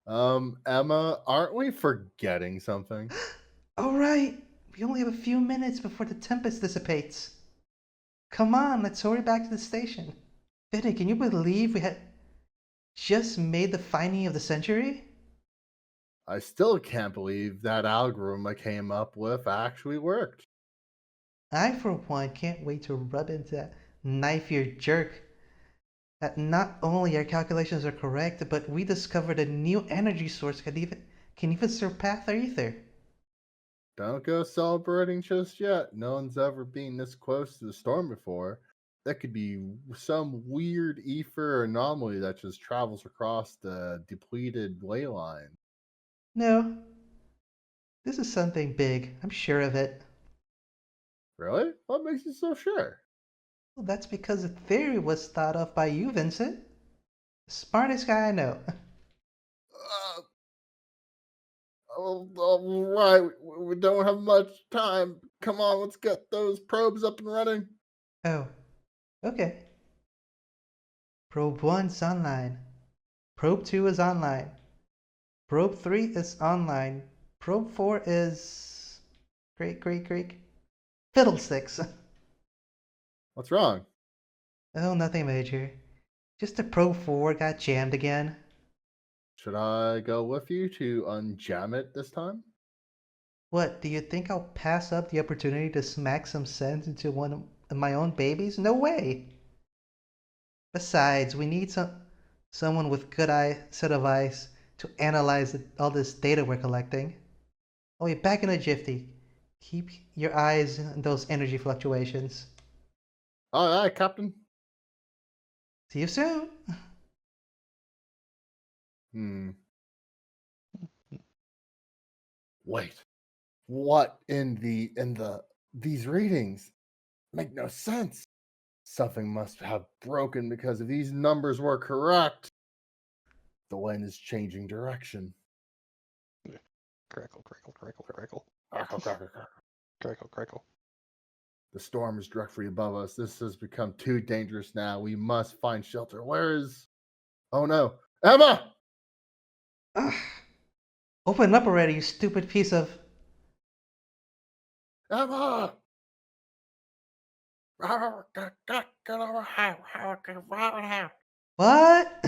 Emma, aren't we forgetting something? All right, we only have a few minutes before the tempest dissipates. Come on, let's hurry back to the station. Vinny, can you believe we had just made the finding of the century? I still can't believe that algorithm I came up with actually worked. I, for one, can't wait to rub into that knife-eared jerk that not only our calculations are correct, but we discovered a new energy source can even surpass our ether. Don't go celebrating just yet. No one's ever been this close to the storm before. That could be some weird ether anomaly that just travels across the depleted ley line. No, this is something big. I'm sure of it. Really? What makes you so sure? Well, that's because the theory was thought of by you, Vincent. The smartest guy I know. All right, we don't have much time. Come on, let's get those probes up and running. Oh, okay. Probe 1's online. Probe 2 is online. Probe 3 is online. Probe 4 is. Greek. Fiddlesticks. What's wrong? Oh, nothing major. Just the Probe 4 got jammed again. Should I go with you to unjam it this time? What, do you think I'll pass up the opportunity to smack some sense into one of my own babies? No way! Besides, we need someone with good set of eyes to analyze all this data we're collecting. I'll be back in a jiffy. Keep your eyes on those energy fluctuations. All right, Captain. See you soon. Wait. What in these readings make no sense? Something must have broken because if these numbers were correct. The wind is changing direction. Crackle, crackle, crackle, crackle. Crackle, crackle, crackle. Crackle, crackle. The storm is directly above us. This has become too dangerous now. We must find shelter. Where is... Oh no. Emma! Ugh. Open up already, you stupid piece of... Emma! What?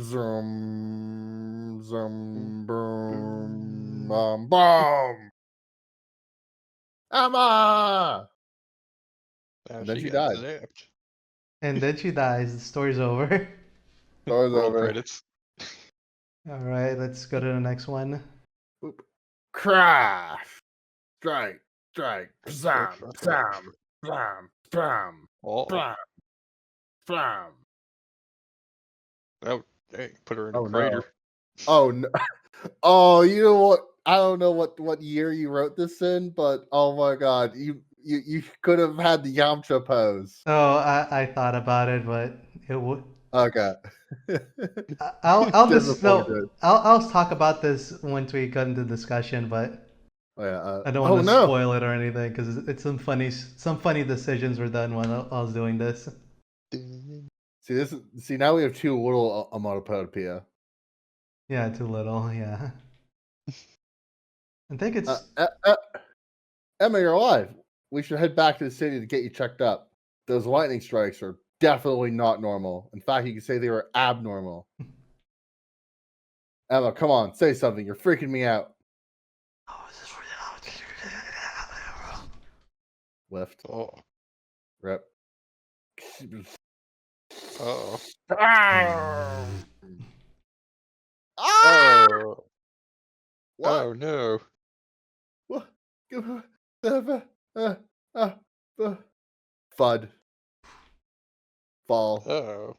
Zoom, zoom, boom, boom. Emma! And then she got died. zapped. And then she dies. The story's over. Story's Roll over. credits. All right, let's go to the next one. Boop. Crash! Strike! Strike! Blam! Strike. Blam! Blam! Blam! Oh, Blam! Blam! oh, dang. Put her in a Oh, crater. no. Oh no! Oh, you know what? I don't know what year you wrote this in, but oh my god, you could have had the Yamcha pose. Oh, I thought about it, but it would. Okay. I'll just no. Disappointed. I'll talk about this once we get into discussion, but Oh, yeah. I don't Oh want to no! spoil it or anything because it's some funny decisions were done when I was doing this. See now we have two little onomatopoeia. Yeah, too little. Yeah. I think it's Emma, you're alive. We should head back to the city to get you checked up. Those lightning strikes are definitely not normal. In fact, you could say they were abnormal. Emma, come on, say something. You're freaking me out. Lift. Oh, Rip. oh, Ah! oh, What? oh no. What? Fud. Fall. Oh.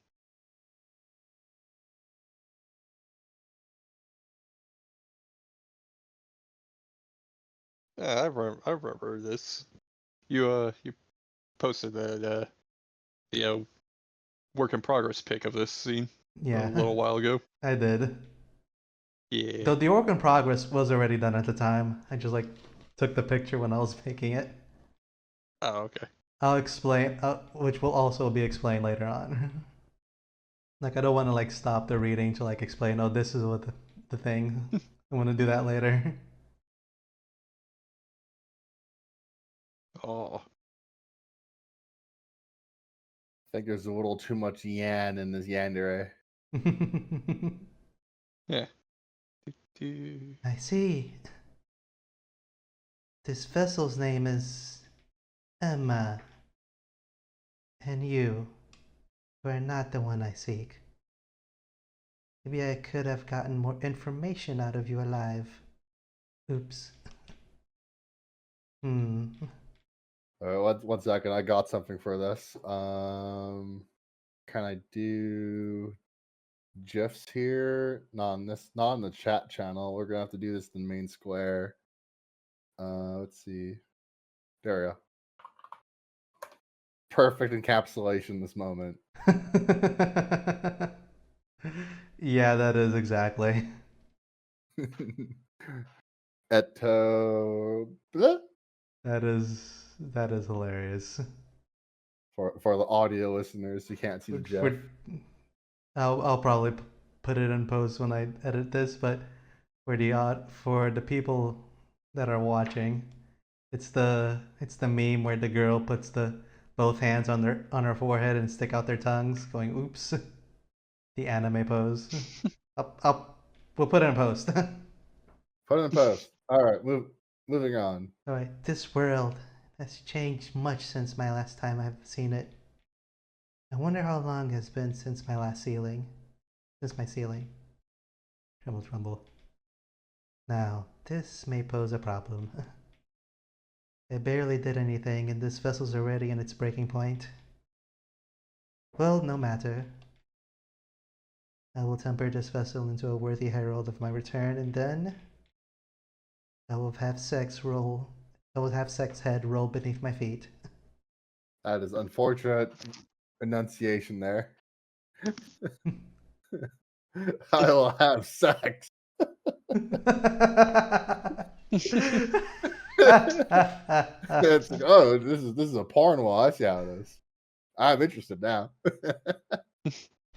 Yeah, I remember this. You posted that work in progress pic of this scene yeah. a little while ago. I did. Yeah. Though the work in progress was already done at the time. I just took the picture when I was making it. Oh, okay. I'll explain, which will also be explained later on. I don't want to stop the reading to explain. Oh, this is what the thing. I want to do that later. Oh. I think there's a little too much yan in this yandere. Yeah. I see. This vessel's name is Emma. And you are not the one I seek. Maybe I could have gotten more information out of you alive. Oops. One second. I got something for this. Can I do GIFs here? Not on this. Not on the chat channel. We're gonna have to do this in the main square. Let's see. There we go. Perfect encapsulation this moment. Yeah, that is exactly. Eto. That is hilarious. For the audio listeners, you can't see the GIF. I'll probably put it in post when I edit this, but for the people that are watching, it's the meme where the girl puts both hands on her forehead and stick out their tongues, going oops. The anime pose. We'll put it in post. Put it in post. All right, moving on. All right, this world has changed much since my last time I've seen it. I wonder how long has been since my sealing. Tremble, tremble. Now, this may pose a problem. I barely did anything, and this vessel's already in its breaking point. Well, no matter. I will temper this vessel into a worthy herald of my return, and then I will have Sex head roll beneath my feet. That is unfortunate enunciation there. I will have sex. It's like, oh, this is a porn wall. I see how it is. I'm interested now.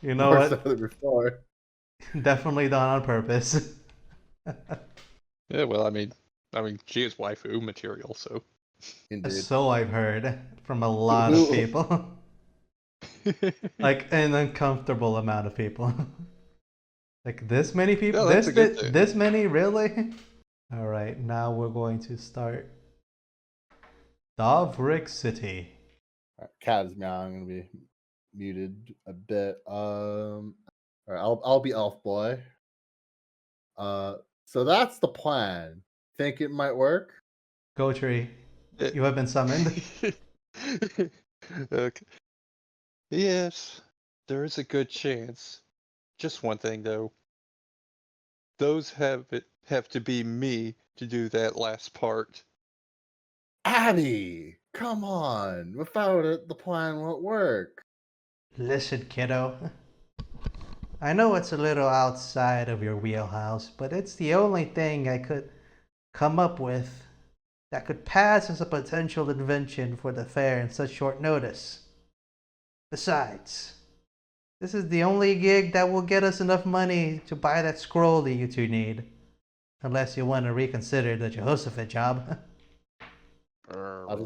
You know More so what? than before. Definitely done on purpose. Yeah, well, I mean, she is waifu material, so. Indeed. So I've heard from a lot of Who- people. Like an uncomfortable amount of people. Like this many people? No, that's a good thing. This many? Really? Alright, now we're going to start Davrik City. Cat is meowing. I'm gonna be muted a bit. All right, I'll be Elf Boy. So that's the plan. Think it might work? Go Tree. You have been summoned. Okay. Yes, there is a good chance. Just one thing though. Those have to be me to do that last part. Abby, come on! Without it, the plan won't work. Listen, kiddo. I know it's a little outside of your wheelhouse, but it's the only thing I could come up with that could pass as a potential invention for the fair in such short notice. Besides, this is the only gig that will get us enough money to buy that scroll that you two need. Unless you want to reconsider the Jehoshaphat job. I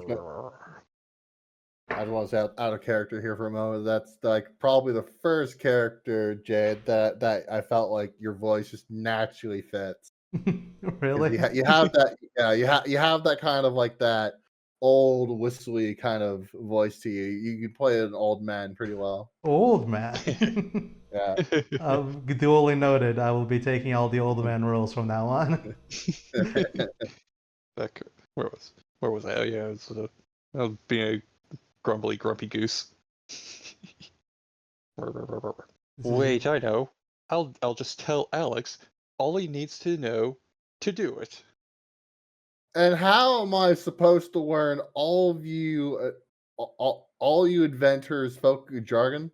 just want to say out of character here for a moment. That's like probably the first character, Jade, that I felt like your voice just naturally fits. 'Cause Really? You have that, yeah. You have that kind of like that old whistly kind of voice to you. You can play an old man pretty well. Old man. Yeah. Duly noted. I will be taking all the old man roles from now on. That where was I? Oh yeah, it's being a grumpy goose. Wait, I know. I'll just tell Alex all he needs to know to do it. And how am I supposed to learn all of you, all you inventors' folk jargon?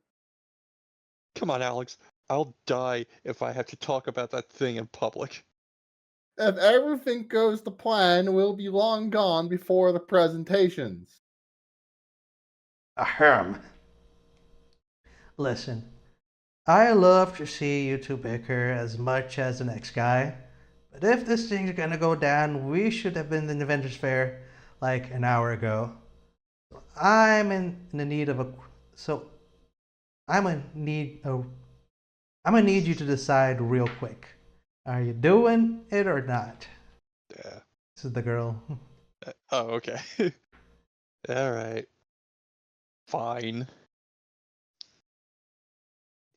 Come on, Alex. I'll die if I have to talk about that thing in public. If everything goes to plan, we'll be long gone before the presentations. Ahem. Listen, I love to see you two bicker as much as the next guy, but if this thing's gonna go down, we should have been in the Avengers Fair like an hour ago. I'm in the need of a. So, I'm gonna need a. I'm gonna need you to decide real quick. Are you doing it or not? Yeah. This is the girl. Oh, okay. All right. Fine.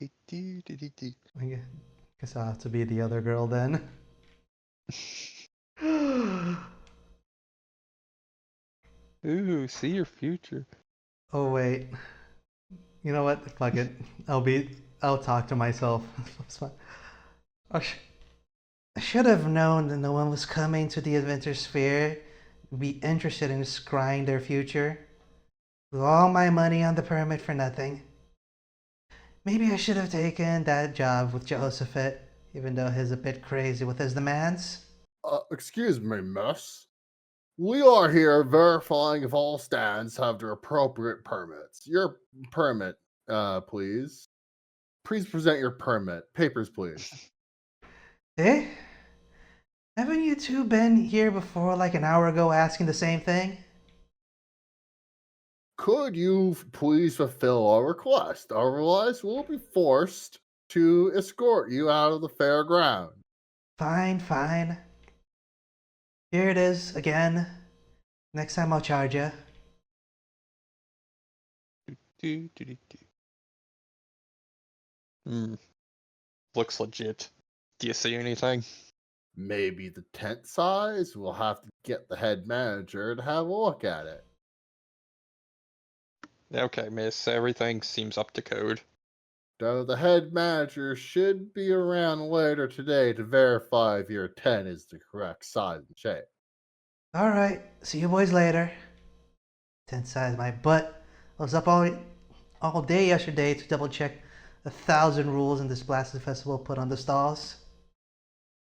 I guess I'll have to be the other girl then. Ooh, see your future. Oh wait. You know what? Fuck it. I'll talk to myself. It's fine. I should have known that no one was coming to the Adventure Sphere to be interested in scrying their future. With all my money on the permit for nothing. Maybe I should have taken that job with Jehoshaphat, even though he's a bit crazy with his demands. Excuse me, miss. We are here verifying if all stands have their appropriate permits. Your permit, please. Please present your permit. Papers, please. Eh? Haven't you two been here before like an hour ago asking the same thing? Could you please fulfill our request? Otherwise, we'll be forced to escort you out of the fairground. Fine, fine. Here it is again. Next time I'll charge you. Looks legit. Do you see anything? Maybe the tent size? We'll have to get the head manager to have a look at it. Okay, miss. Everything seems up to code. Though the head manager should be around later today to verify if your tent is the correct size and shape. Alright, see you boys later. Tent size my butt. I was up all day yesterday to double check 1,000 rules in this blasted festival put on the stalls.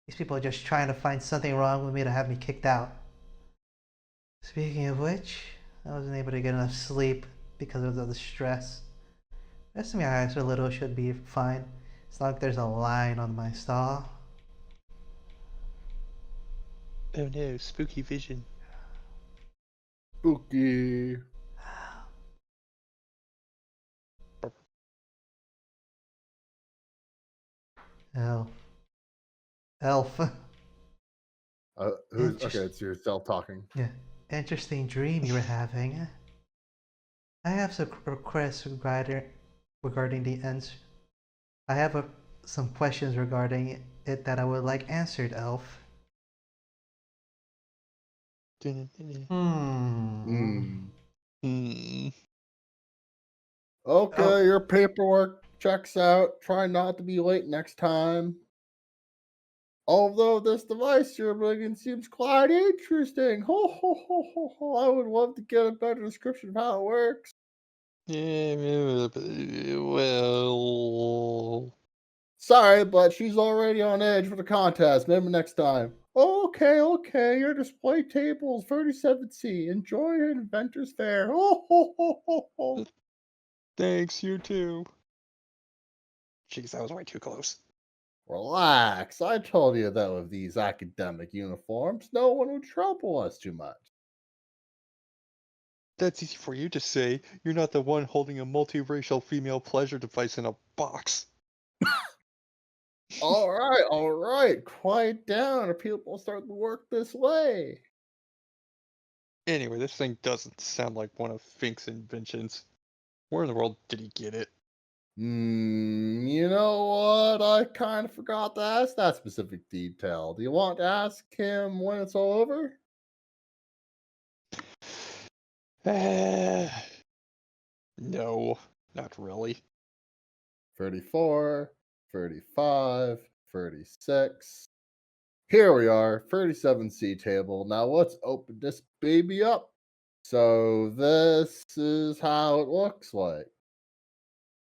These people are just trying to find something wrong with me to have me kicked out. Speaking of which, I wasn't able to get enough sleep because of the stress. The rest of my eyes are little should be fine, as long as there's a line on my stall. Oh no, spooky vision. Spooky. Elf. Elf. Who's okay? It's yourself talking. Yeah. Interesting dream you were having. I have some requests regarding the answer. I have some questions regarding it that I would like answered, Elf. Hmm. Hmm. Okay, Oh. your paperwork checks out. Try not to be late next time. Although this device you're bringing seems quite interesting. Ho, ho, ho, ho, ho. I would love to get a better description of how it works. Yeah, well. Sorry, but she's already on edge for the contest. Maybe next time. Okay, okay. Your display table is 37C. Enjoy your Inventor's Fair. Oh, ho, ho, ho, ho. Thanks, you too. Jeez, that was way too close. Relax. I told you that with these academic uniforms, no one would trouble us too much. That's easy for you to say. You're not the one holding a multiracial female pleasure device in a box. All right. Quiet down, or people start to work this way. Anyway, this thing doesn't sound like one of Fink's inventions. Where in the world did he get it? You know what? I kind of forgot to ask that specific detail. Do you want to ask him when it's all over? No, not really. 34, 35, 36. Here we are, 37C table. Now let's open this baby up. So this is how it looks like.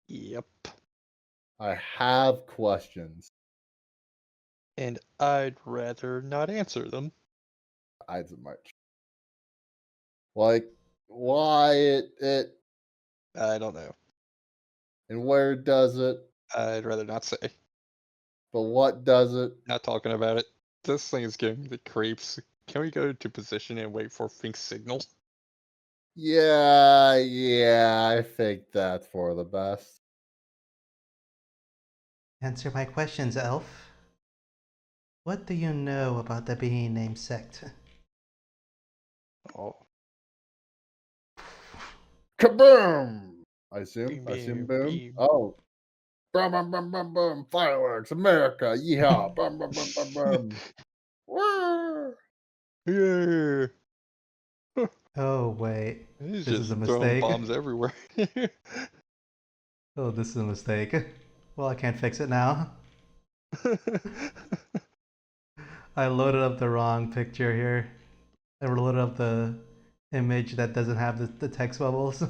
Yep. I have questions. And I'd rather not answer them. I'd much. Like why it I don't know. and where does it, I'd rather not say. but what does it? Not talking about it. This thing is giving me the creeps. Can we go to position and wait for Fink's signal? Yeah, I think that's for the best. Answer my questions, Elf. What do you know about the being named sect? Oh. Kaboom! I assume. Beam, I assume beam, boom. beam. Oh. Boom, boom, boom, boom, boom. Fireworks, America, yeehaw. Boom, boom, boom, boom, boom. Woo! Yeah. Oh, wait. He's This just is a throwing mistake. bombs everywhere. Oh, this is a mistake. Well, I can't fix it now. I loaded up the wrong picture here. I loaded up the image that doesn't have the text bubbles.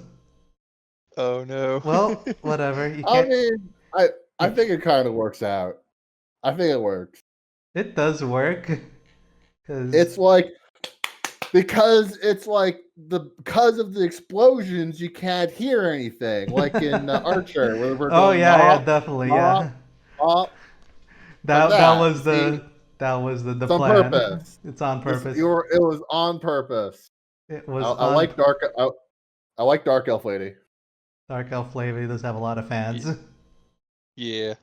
Oh no. Well, whatever. You I can't. mean, I think it kind of works out. I think it works. It does work. Cause It's like because of the explosions, you can't hear anything. Like in Archer, where we're oh going. yeah, definitely, yeah. Mop, That that. was See? the It's on plan. purpose. It's on purpose. It was on purpose. It was I on like Dark. I like Dark Elf Lady. Dark Elf Flavor does have a lot of fans. Yeah. Yeah.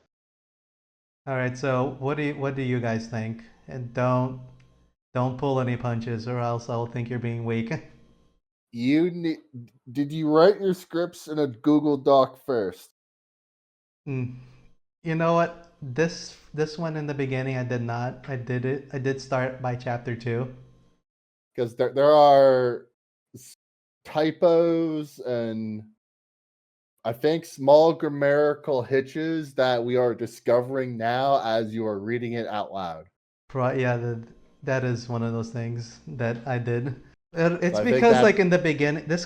All right, so what do you guys think? And don't pull any punches, or else I'll think you're being weak. Did you write your scripts in a Google Doc first? You know what? This one in the beginning I did not. I did start by chapter 2. Because there are typos and I think small grammatical hitches that we are discovering now as you are reading it out loud. Yeah, that is one of those things that I did. It's I think because like in the beginning, this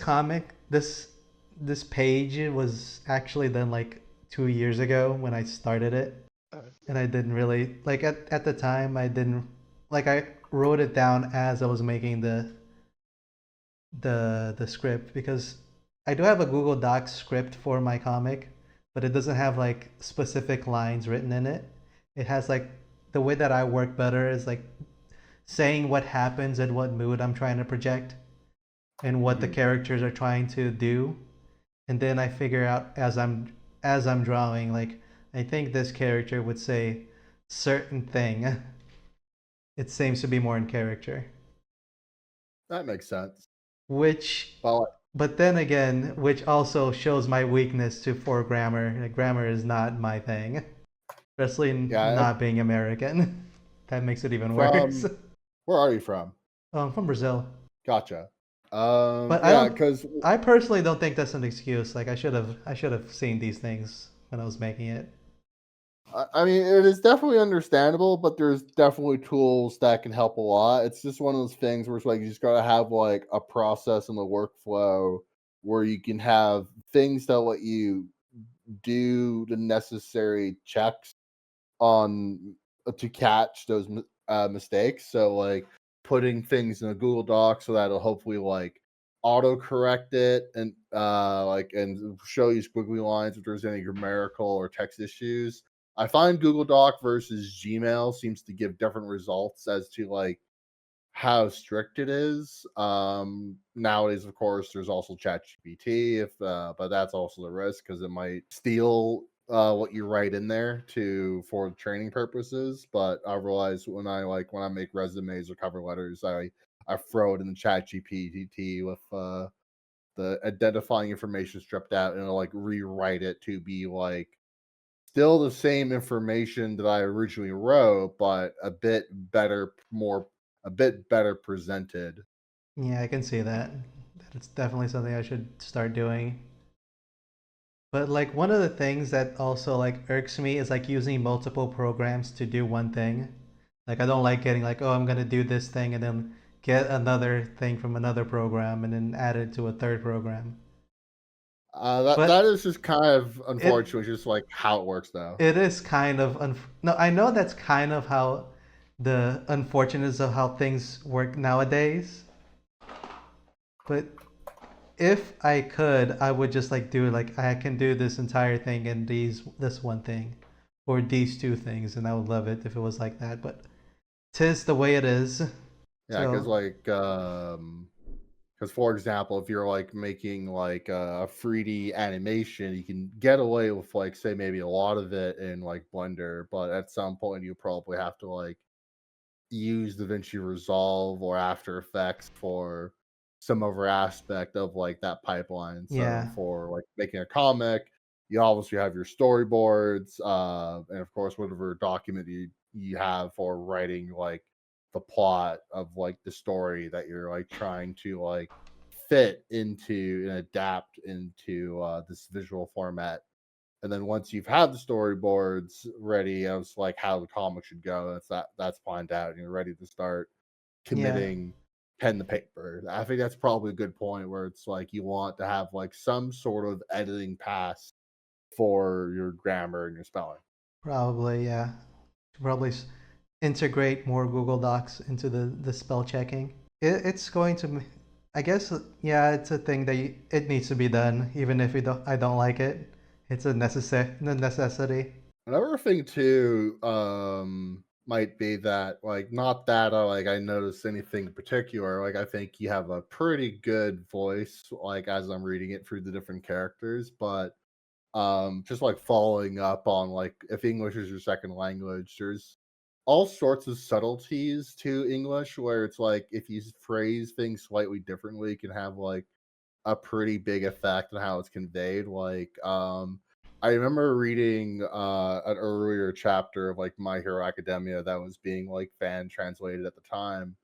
page was actually done like 2 years ago when I started it, Uh, and I didn't really like at the time. I didn't like I wrote it down as I was making the script because I do have a Google Docs script for my comic, but it doesn't have like specific lines written in it. It has like the way that I work better is like saying what happens and what mood I'm trying to project and what the Mhm. characters are trying to do, and then I figure out as I'm drawing like I think this character would say certain thing. It seems to be more in character, That makes sense. which Well, but then again, which also shows my weakness to for grammar. Like, grammar is not my thing, especially yeah, not being American. That makes it even worse. from where are you from? I'm from Brazil, Gotcha. but I Yeah, don't. because I personally don't think that's an excuse. Like, I should have seen these things when I was making it. I mean, it is definitely understandable, but there's definitely tools that can help a lot. It's just one of those things where it's like you just gotta have like a process in the workflow where you can have things that let you do the necessary checks on to catch those mistakes. So like putting things in a Google Doc so that'll hopefully like auto correct it and like and show you squiggly lines if there's any grammatical or text issues. I find Google Doc versus Gmail seems to give different results as to like how strict it is. Nowadays, of course, there's also ChatGPT, if but that's also the risk because it might steal what you write in there to for training purposes. But I realize when I make resumes or cover letters, I throw it in the ChatGPT with the identifying information stripped out, and it'll like rewrite it to be like still the same information that I originally wrote, but a bit better presented. Yeah, I can see that. That's definitely something I should start doing. But like one of the things that also like irks me is like using multiple programs to do one thing. Like I don't like getting like, oh, I'm gonna do this thing and then get another thing from another program and then add it to a third program. That But is just kind of it unfortunate, just like how it works though. it is kind of no, I know that's kind of how the unfortunate of how things work nowadays. But if I could, I would just like do like I can do this entire thing in this one thing, or these two things, and I would love it if it was like that. But tis the way it is. Yeah, because So because for example, if you're like making like a 3D animation, you can get away with like say maybe a lot of it in like Blender, but at some point you probably have to like use DaVinci Resolve or After Effects for some other aspect of like that pipeline. So yeah, for like making a comic, you obviously have your storyboards, and of course whatever document you have for writing like the plot of like the story that you're like trying to like fit into and adapt into this visual format. And then once you've had the storyboards ready as like how the comic should go, that's planned out, and you're ready to start yeah, committing pen to paper. I think that's probably a good point where it's like you want to have like some sort of editing pass for your grammar and your spelling. probably yeah. Probably integrate more Google Docs into the spell checking. It's going to, I guess, yeah, it's a thing that it needs to be done, even if I don't like it. It's a necessity. Another thing too might be that like not that like I noticed anything in particular. Like I think you have a pretty good voice like as I'm reading it through the different characters, but just like following up on like if English is your second language, there's all sorts of subtleties to English where it's like if you phrase things slightly differently, it can have like a pretty big effect on how it's conveyed. Like, I remember reading an earlier chapter of like My Hero Academia that was being like fan translated at the time,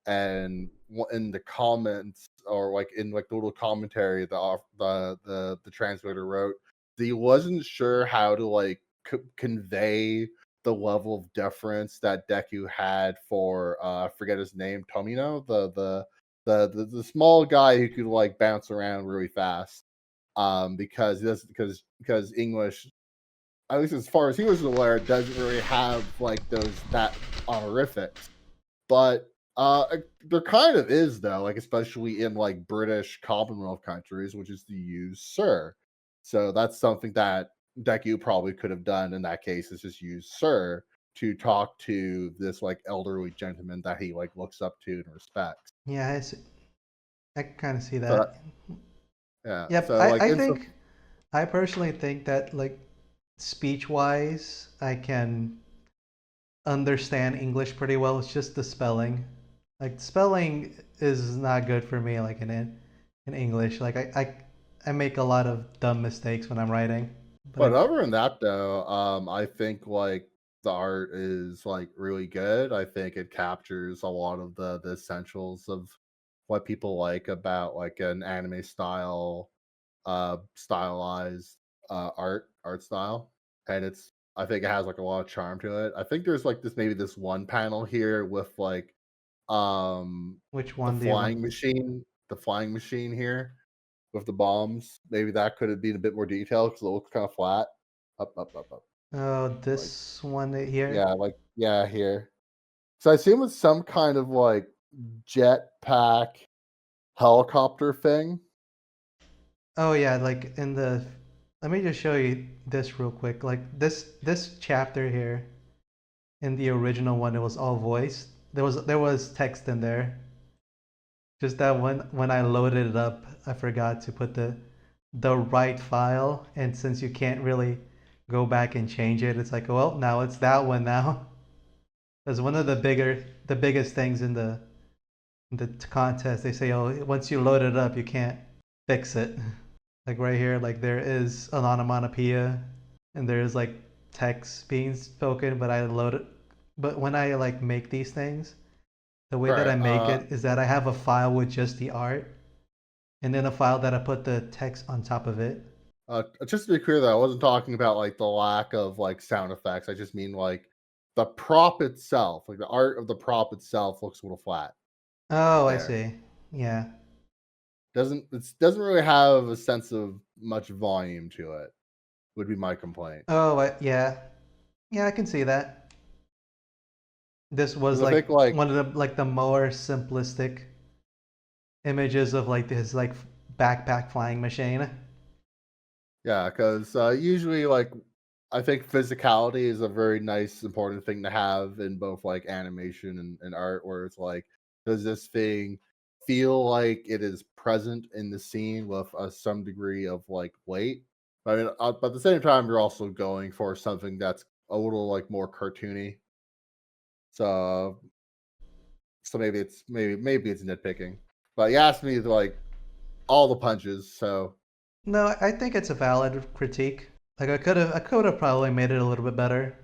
and in the comments or like in like the little commentary the translator wrote, that he wasn't sure how to like convey the level of deference that Deku had for I forget his name, Tomino, the small guy who could like bounce around really fast. Because English at least as far as he was aware, doesn't really have like that honorifics. But there kind of is though, like especially in like British Commonwealth countries, which is to use sir. So that's something that Deku probably could have done in that case, is just use sir to talk to this like elderly gentleman that he like looks up to and respects. Yeah, I kind of see So that. yeah, Yep, so like I in some think I personally think that like speech wise, I can understand English pretty well. It's just the spelling. Like spelling is not good for me. Like in English, like I make a lot of dumb mistakes when I'm writing. But but other than that though, I think like the art is like really good. I think it captures a lot of the essentials of what people like about like an anime style stylized art style. And it's, I think it has like a lot of charm to it. I think there's like this one panel here with like which the one do you want? flying machine, here with the bombs. Maybe that could have been a bit more detailed because it looks kind of flat. Up. Oh, Like this one here. yeah, like yeah, here. So I assume it's some kind of like jetpack helicopter thing. Oh yeah, like in the. Let me just show you this real quick. Like this chapter here in the original one, it was all voiced. There was text in there. Just that when I loaded it up, I forgot to put the right file, and since you can't really go back and change it, it's like, well, now it's that one now. That's one of the biggest things in the contest. They say, oh, once you load it up, you can't fix it. Like right here, like there is an onomatopoeia, and there's like text being spoken, but I load it. But when I like make these things, the way that Right. I make it is that I have a file with just the art, and then a file that I put the text on top of it. Just to be clear, though, I wasn't talking about like the lack of like sound effects. I just mean like the prop itself, like the art of the prop itself looks a little flat Oh, I there. see. Yeah. Doesn't really have a sense of much volume to it. Would be my complaint. Oh, yeah. Yeah, I can see that. This was Because I like think like one of the more simplistic images of like his like backpack flying machine. yeah, because usually like I think physicality is a very nice important thing to have in both like animation and art, where it's like, does this thing feel like it is present in the scene with some degree of like weight? I mean, but at the same time, you're also going for something that's a little like more cartoony. So so maybe it's nitpicking. But you asked me to like all the punches, so No, I think it's a valid critique. Like I could have probably made it a little bit better.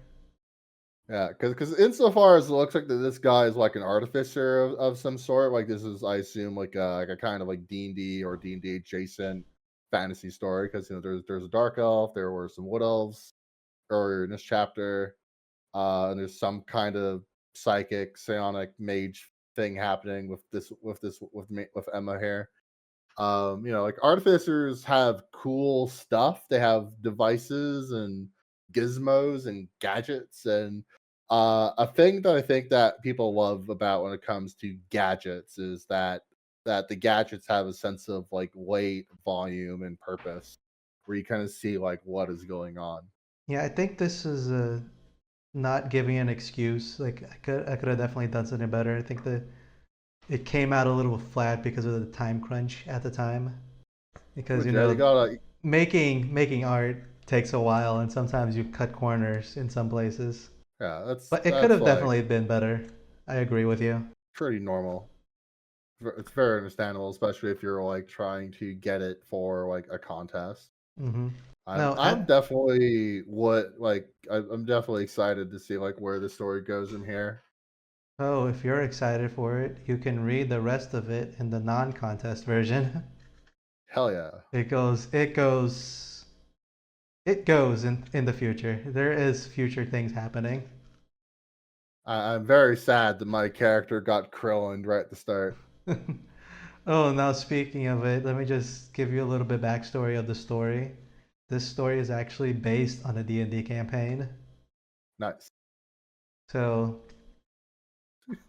yeah, because insofar as it looks like that this guy is like an artificer of some sort, like this is, I assume, like a kind of like D&D or D&D adjacent fantasy story, because you know there's a dark elf, there were some wood elves earlier in this chapter, and there's some kind of psychic psionic mage thing happening with Emma here. You know, like artificers have cool stuff. They have devices and gizmos and gadgets, and a thing that I think that people love about when it comes to gadgets is that the gadgets have a sense of like weight, volume, and purpose, where you kind of see like what is going on. Yeah, I think this is not giving an excuse. Like I could have definitely done something better. I think that it came out a little flat because of the time crunch at the time. Because But yeah, you gotta making art takes a while, and sometimes you cut corners in some places. yeah, But it could that's have like definitely been better. I agree with you. pretty normal. It's very understandable, especially if you're like trying to get it for like a contest. Hmm. I'm No, I'm definitely what like I'm definitely excited to see like where the story goes from here. oh, if you're excited for it, you can read the rest of it in the non-contest version. Hell yeah. It goes in the future. There is future things happening. I'm very sad that my character got Krillin right at the start. Oh, now speaking of it, let me just give you a little bit backstory of the story. this story is actually based on a D&D campaign. Nice. So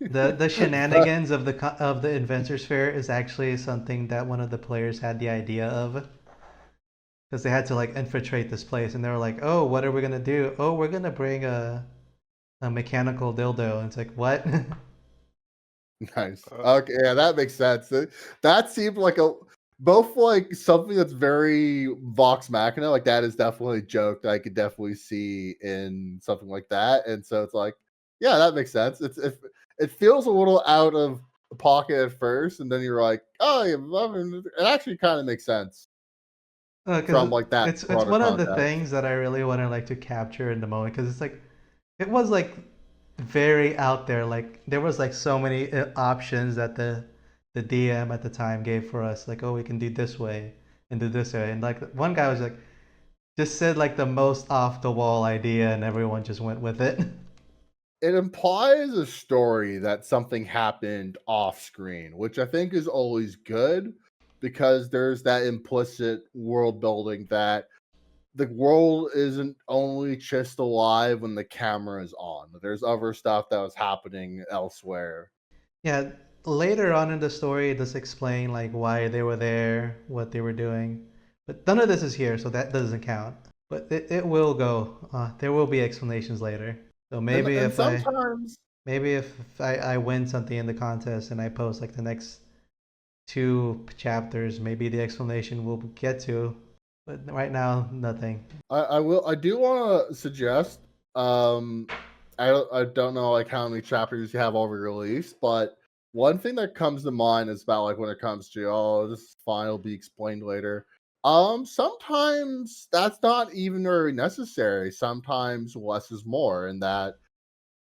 the shenanigans of the Adventures Fair is actually something that one of the players had the idea of, because they had to like infiltrate this place, and they were like, "Oh, what are we gonna do? Oh, we're gonna bring a mechanical dildo." And it's like, what? Nice. Uh, Okay, yeah, that makes sense. That seemed like both like something that's very Vox Machina. Like that is definitely a joke that I could definitely see in something like that. And so it's like, yeah, that makes sense. It feels a little out of pocket at first, and then you're like, oh, yeah, I mean, it actually kind of makes sense from Because like that it's broader one of the context. things that I really want to like to capture in the moment, because it's like it was like very out there. Like there was like so many options that the DM at the time gave for us. Like, oh, we can do this way and do this way, and like one guy was like just said like the most off the wall idea, and everyone just went with it. It implies a story that something happened off screen, which I think is always good because there's that implicit world building that the world isn't only just alive when the camera is on. There's other stuff that was happening elsewhere. Yeah, later on in the story, it does explain like why they were there, what they were doing, but none of this is here, so that doesn't count. But it will go. There will be explanations later. So And sometimes maybe if I win something in the contest and I post like the next two chapters, maybe the explanation will get to. But right now, nothing. I do want to suggest I don't know like how many chapters you have already released, but one thing that comes to mind is about like when it comes to oh this is fine, it'll be explained later. Sometimes that's not even very necessary. Sometimes less is more, and that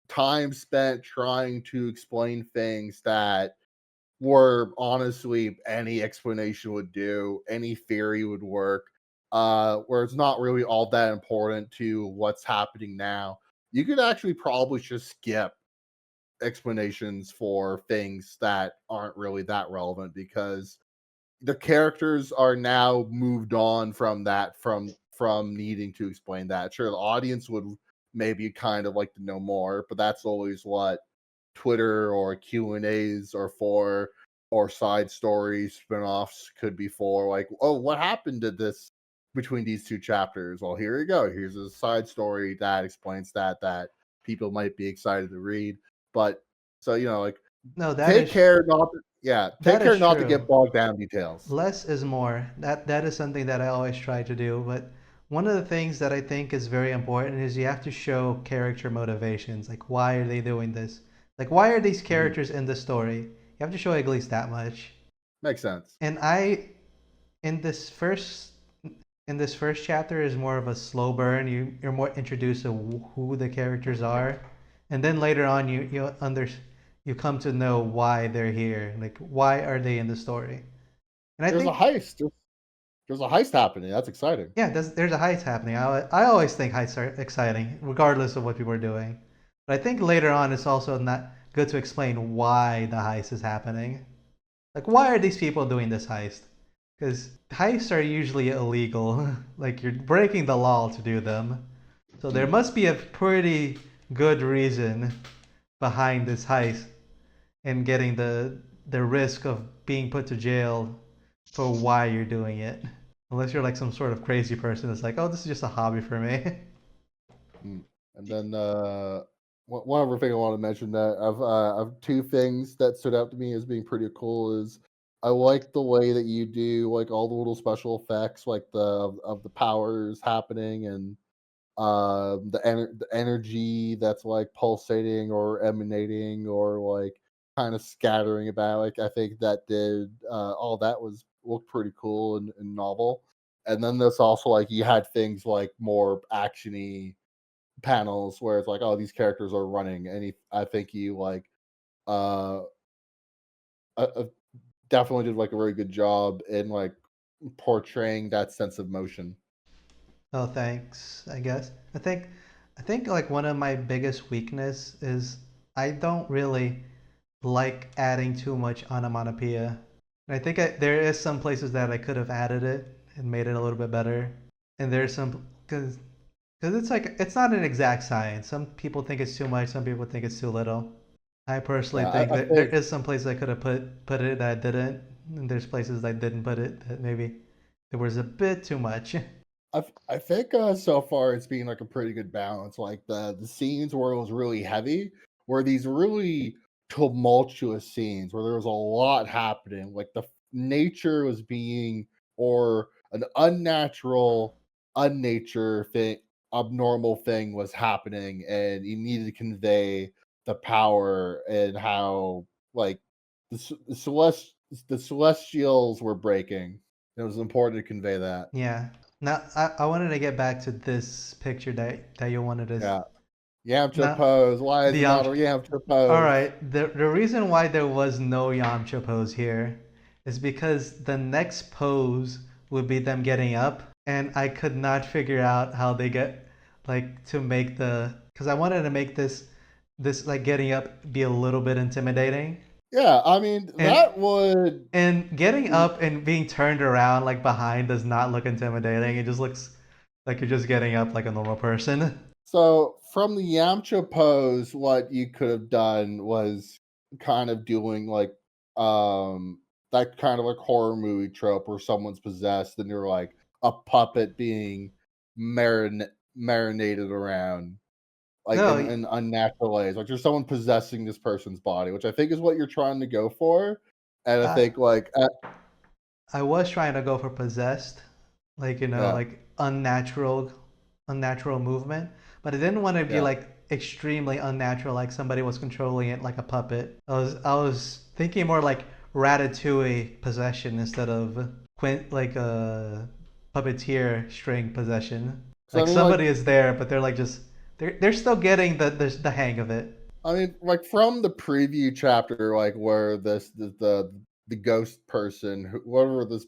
time spent trying to explain things that were honestly any explanation would do, any theory would work, where it's not really all that important to what's happening now. You could actually probably just skip explanations for things that aren't really that relevant because the characters are now moved on from that from needing to explain that. Sure, the audience would maybe kind of like to know more, but that's always what Twitter or Q&As are for, or side stories, spin-offs could be for. Like, oh, what happened to this between these two chapters? Well, here you go. Here's a side story that explains that people might be excited to read. But so like No, take care not to, yeah, take that care is not to true. get bogged down in details. Less is more. That is something that I always try to do. But one of the things that I think is very important is you have to show character motivations. Like why are they doing this? Like why are these Mhm. characters in the story? You have to show at least that much. Makes sense. And in this first in this first chapter is more of a slow burn. You're more introduced to who the characters are, and then later on you come to know why they're here. Like why are they in the story? And I There's a think heist. There's a heist happening. That's exciting. yeah, there's a heist happening. I always think heists are exciting, regardless of what people are doing. But I think later on it's also not good to explain why the heist is happening. Like, why are these people doing this heist? Because heists are usually illegal. Like, you're breaking the law to do them. So there Mhm. must be a pretty good reason behind this heist and getting the risk of being put to jail for why you're doing it. Unless you're like some sort of crazy person that's like, oh, this is just a hobby for me. Mm. And then one other thing I want to mention that of two things that stood out to me as being pretty cool is I like the way that you do like all the little special effects, like of the powers happening and the energy that's like pulsating or emanating or like kind of scattering about. Like I think that did all that was looked pretty cool and novel. And then there's also like you had things like more actiony panels where it's like, oh, these characters are running, and I think you like uh, uh definitely did like a very good job in like portraying that sense of motion. Oh, thanks, I guess. I think like one of my biggest weakness is I don't really like adding too much onomatopoeia. And I think there is some places that I could have added it and made it a little bit better. and there's some because it's like it's not an exact science. Some people think it's too much. Some people think it's too little. I personally Yeah, think I that there think is some place I could have put it that I didn't, and there's places I didn't put it that maybe there was a bit too much. I think so far it's been like a pretty good balance. Like the scenes where it was really heavy were these really tumultuous scenes where there was a lot happening. Like the nature was being or an unnatural, unnature thing, abnormal thing was happening, and you needed to convey the power and how like the celestials were breaking. It was important to convey that. Yeah. Now I wanted to get back to this picture that you wanted to. Yeah. Yamcha Now pose. Why is the it not a Yamcha All pose? right. The reason why there was no Yamcha pose here is because the next pose would be them getting up, and I could not figure out how they get like to make the because I wanted to make this like getting up be a little bit intimidating, Yeah, I mean and that would. getting up and being turned around like behind does not look intimidating. It just looks like you're just getting up like a normal person. So from the Yamcha pose, what you could have done was kind of doing like that kind of like horror movie trope where someone's possessed and you're like a puppet being marinated around like No, in unnatural ways. Like there's someone possessing this person's body, which I think is what you're trying to go for. And I I think like I was trying to go for possessed, like yeah, like unnatural movement, but I didn't want to be yeah. like extremely unnatural, like somebody was controlling it like a puppet. I was thinking more like Ratatouille possession instead of like a puppeteer string possession. So I Like mean, like somebody is there, but they're like just they're still getting the hang of it. like from the preview chapter, like where the ghost person, whatever this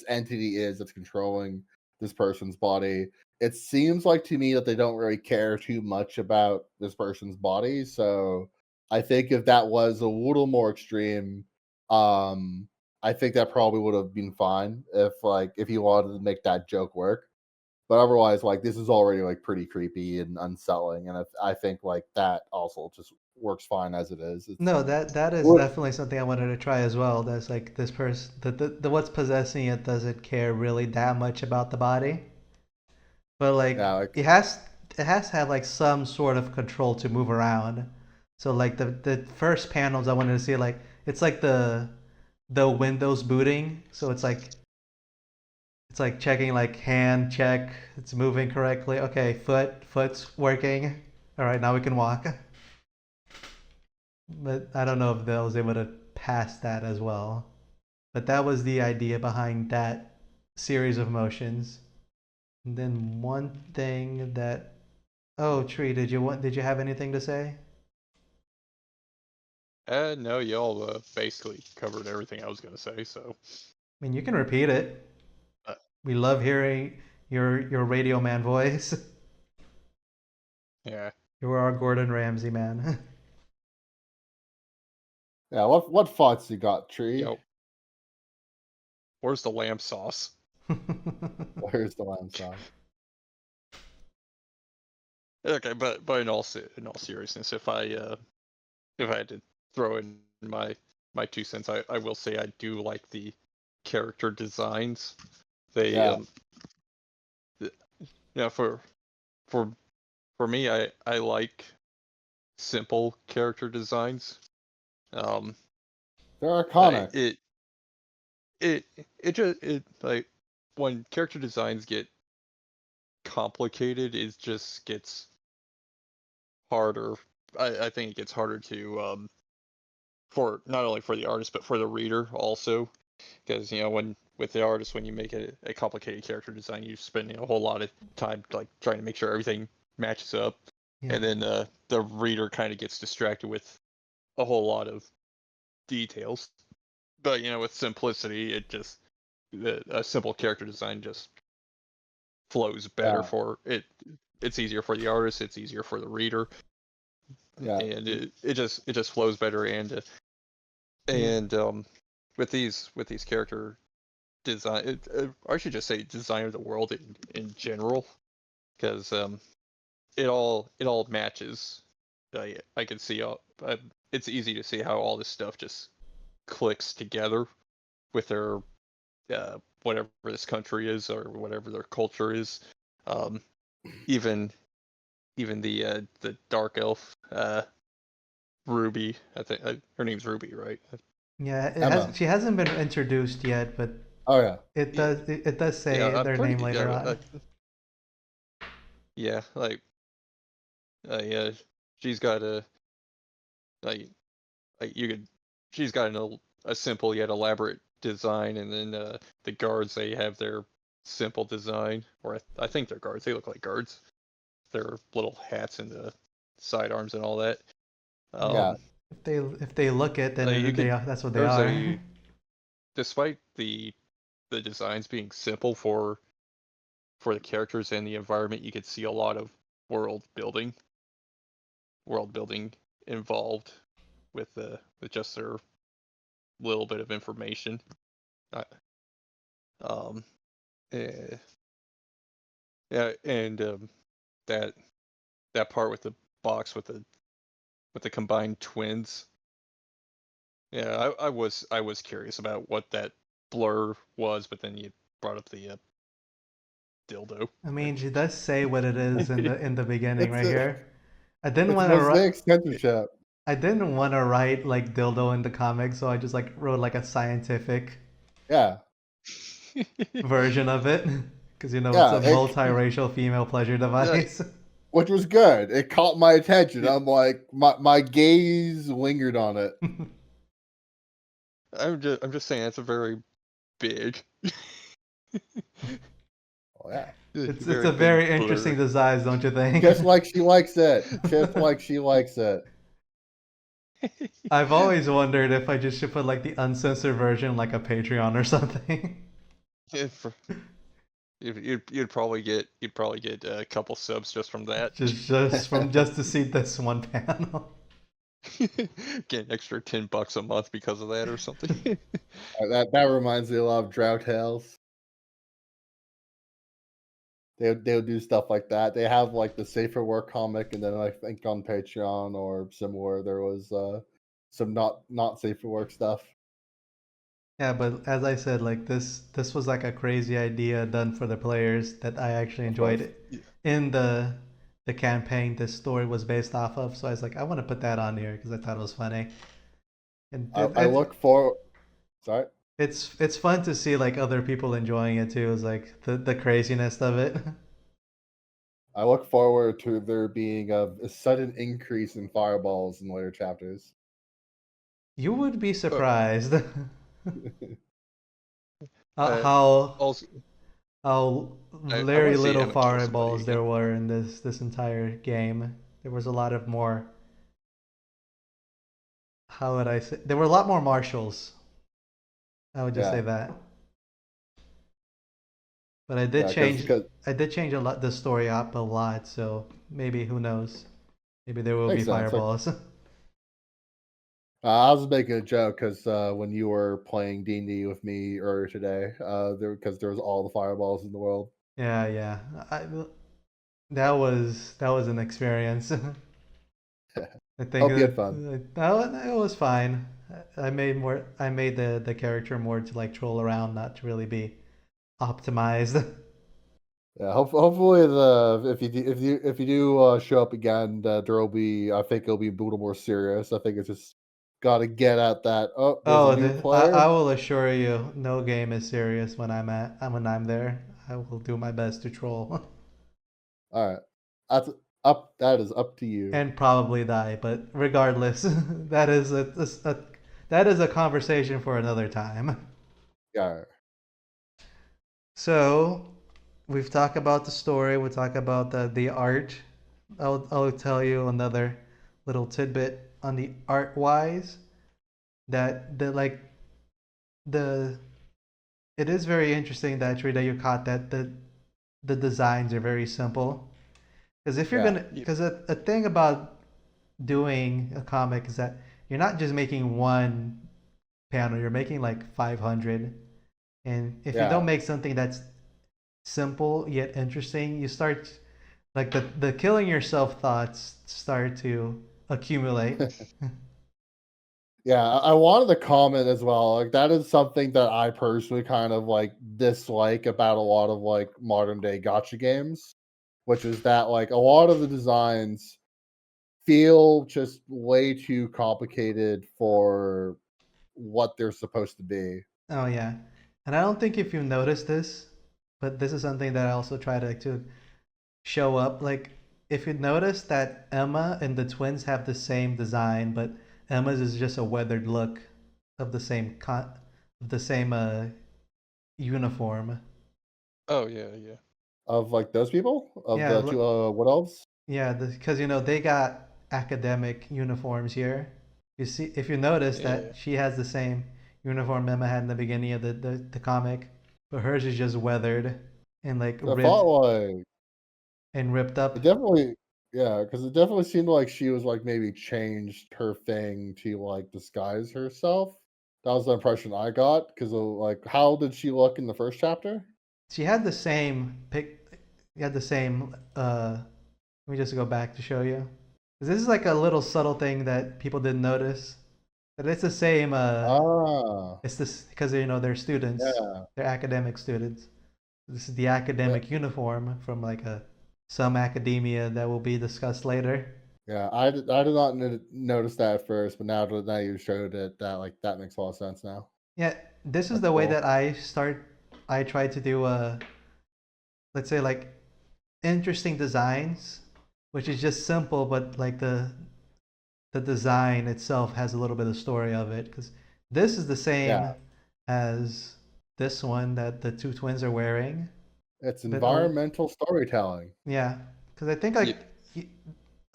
entity is that's controlling this person's body, it seems like to me that they don't really care too much about this person's body. So I think if that was a little more extreme, um, I think that probably would have been fine if you wanted to make that joke work. But otherwise, like this is already like pretty creepy and unsettling, and I think like that also just works fine as it is. It's No, that is what definitely something I wanted to try as well. That's like this person, the what's possessing it doesn't care really that much about the body, but like yeah, like it has to have like some sort of control to move around. So like the first panels I wanted to see like it's like the Windows booting. So it's like checking like hand check, it's moving correctly. Okay, foot's working. All right, now we can walk. But I don't know if I was able to pass that as well. But that was the idea behind that series of motions. And then one thing that oh Tree, did you have anything to say? No, y'all basically covered everything I was gonna say. So, I mean you can repeat it. uh, We love hearing your radio man voice. yeah, You're our Gordon Ramsay man. yeah. What thoughts you got, Tree? yo, where's the lamb sauce? Where's the lamb sauce? Okay, but in all seriousness, if I had to throw in my 2 cents, I will say I do like the character designs. They Yeah, th- for for for me, I like simple character designs. Um, they're I, iconic. it like when character designs get complicated, it just gets harder. I think it gets harder to for not only for the artist but for the reader also, because when with the artist, when you make a complicated character design, you spend a whole lot of time like trying to make sure everything matches up, Yeah. and then the reader kind of gets distracted with a whole lot of details. But with simplicity, a simple character design just flows better Yeah, for it. It's easier for the artist, it's easier for the reader, yeah, and it just flows better. And Yeah. and with these character design. I should just say design of the world in general, because it all matches. I can see all. It's easy to see how all this stuff just clicks together with their whatever this country is or whatever their culture is. Um, even the dark elf Ruby. I think her name's Ruby, right? Yeah, Emma. she hasn't been introduced yet, but Oh yeah. it does say Yeah, I'm their name pretty. later on. Yeah, like yeah, she's got you could. She's got a simple yet elaborate design, and then the guards, they have their simple design, or I think they're guards. They look like guards. Their little hats and the sidearms and all that. Yeah. If they look it, then You could. that's what they There's are. despite the designs being simple for the characters and the environment, you could see a lot of world building involved with just their little bit of information. Um, eh, yeah, and that part with the box with the combined twins. Yeah, I was curious about what that blur was, but then you brought up the dildo. I mean, she does say what it is in the beginning It's right a, here. I didn't it's want to write. Mosaic censorship. I didn't want to write like dildo in the comics, so I just like wrote like a scientific Yeah. version of it, because it's Yeah, a multiracial female pleasure device. which was good. It caught my attention. I'm like, my gaze lingered on it. I'm just saying it's a very big. Oh yeah. It's a very interesting design, don't you think? Just like she likes it. Just like she likes it. I've always wondered if I just should put like the uncensored version, like a Patreon or something. You'd probably get a couple subs just from that. just to see this one panel. Get an extra $10 a month because of that or something. That reminds me a lot of Drought Tales. They'll do stuff like that. They have like the Safer Work comic, and then I think on Patreon or similar there was some not safe for work stuff. Yeah, but as I said, like this was like a crazy idea done for the players that I actually enjoyed it. Yeah. In the campaign this story was based off of, so I was like, I want to put that on here because I thought it was funny. And I look for. Sorry. It's fun to see like other people enjoying it too. It's like the craziness of it. I look forward to there being a sudden increase in fireballs in later chapters. You would be surprised Also, how I very wanna see little Emmett kill somebody fireballs there again. were in this entire game. There was a lot of more. How would I say? There were a lot more marshals. I would just Yeah. say that. But I did Yeah, change. 'cause- I did change a lot the story up a lot. So maybe who knows? Maybe there will be Makes sense. Like, fireballs. I was making a joke because when you were playing D&D with me earlier today, because there was all the fireballs in the world. Yeah. That was an experience. I think Hope you had fun. it was fine. I made the character more to like troll around, not to really be optimized. Yeah, hopefully if you do show up again, there will be. I think it'll be a little more serious. I think it's just got to get at that. Oh, there's a new player. I will assure you, no game is serious when I'm there. I will do my best to troll All right, that's up. That is up to you. and probably die, but regardless, that is a conversation for another time. Yeah. So, we've talked about the story. We talk about the art. I'll tell you another little tidbit on the art wise. That it is very interesting that actually that you caught that the designs are very simple. Because if you're Yeah. gonna, because a thing about doing a comic is that you're not just making one panel. You're making like 500. And if you don't Yeah. make something that's simple yet interesting, you start like the killing yourself thoughts start to accumulate. Yeah, I wanted to comment as well. Like that is something that I personally kind of like dislike about a lot of like modern day gotcha games, which is that like a lot of the designs feel just way too complicated for what they're supposed to be. Oh yeah, and I don't think if you noticed this, but this is something that I also try to show up. Like if you notice that Emma and the twins have the same design, but Emma's is just a weathered look of the same of the same uniform. Oh yeah, yeah. Of like those people of Yeah, the two look, what elves. yeah, because you know they got academic uniforms here. You see, if you notice Yeah. that she has the same uniform Emma had in the beginning of the comic, but hers is just weathered and like I thought ribbed like and ripped up. it definitely, yeah, because it definitely seemed like she was like maybe changed her thing to like disguise herself. That was the impression I got. Because like, how did she look in the first chapter? She had the same pic. Had the same. Let me just go back to show you. 'Cause this is like a little subtle thing that people didn't notice. But it's the same. Ah, It's this because you know they're students. yeah, They're academic students. This is the yeah, academic uniform from like a some academia that will be discussed later. yeah. I did not notice that at first, but now you showed it, that like that makes a lot of sense now. Yeah, this is That's the way cool. that I try to do let's say like interesting designs, which is just simple, but like the design itself has a little bit of story of it because this is the Yeah, same as this one that the two twins are wearing, it's but environmental storytelling. yeah, because I think Yeah. like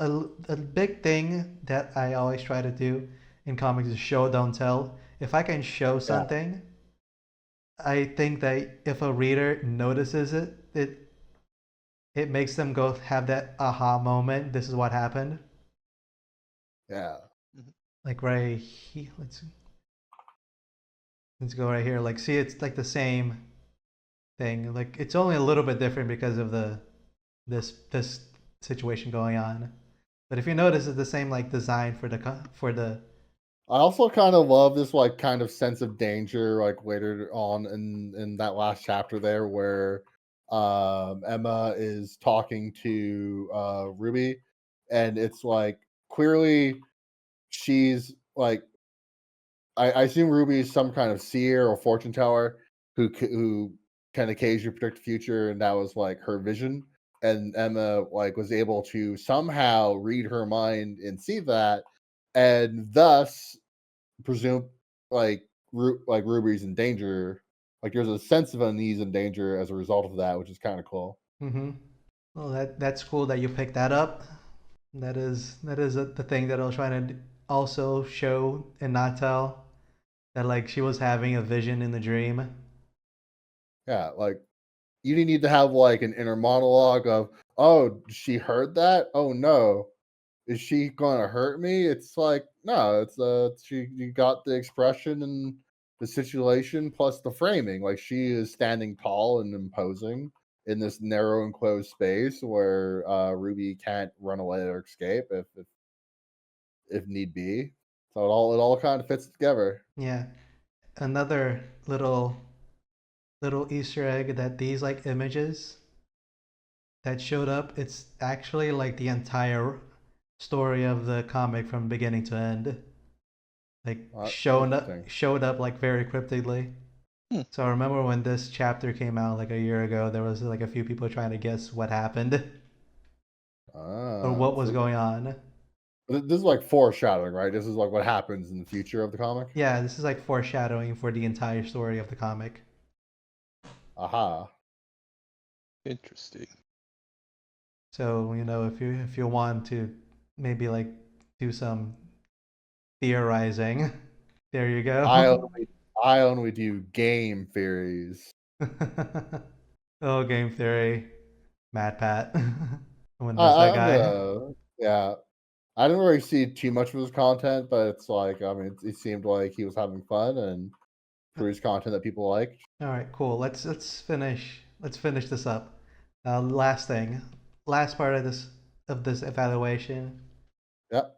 a big thing that I always try to do in comics is show don't tell. If I can show Yeah, something, I think that if a reader notices it, it makes them go have that aha moment. This is what happened. yeah. Mhm. Like right here, let's go right here. Like see, it's like the same thing. Like it's only a little bit different because of this situation going on. But if you notice, it's the same like design for the I also kind of love this like kind of sense of danger like later on in that last chapter there where Emma is talking to Ruby, and it's like clearly she's like, I assume Ruby is some kind of seer or fortune teller who can occasionally predict the future, and that was like her vision. And Emma like was able to somehow read her mind and see that, and thus presume like like Ruby's in danger. Like there's a sense of unease and danger as a result of that, which is kind of cool. Mm-hmm. Well, that's cool that you picked that up. That is the thing that I was trying to also show and not tell that like she was having a vision in the dream. Yeah, like you didn't need to have like an inner monologue of, oh, she heard that? Oh no. Is she gonna hurt me? It's like, no, it's she you got the expression and the situation plus the framing. Like she is standing tall and imposing in this narrow enclosed space where Ruby can't run away or escape if need be. So it all kind of fits together. Yeah. Another little Easter egg that these like images that showed up, it's actually like the entire story of the comic from beginning to end. Like Interesting. showed up like very cryptically. Hmm. So I remember when this chapter came out like a year ago, there was like a few people trying to guess what happened or what was So going on. this is like foreshadowing, right? This is like what happens in the future of the comic. Yeah, this is like foreshadowing for the entire story of the comic. Aha. Interesting. So, you know, if you want to maybe like do some theorizing, there you I go. only I only do game theories. Oh, game theory, Mad Pat. When there's that I'm guy. gonna, yeah. I didn't really see too much of his content, but it's like, I mean, it seemed like he was having fun and produced content that people liked. All right, cool. Let's finish this up. Last thing, last part of this evaluation. Yep.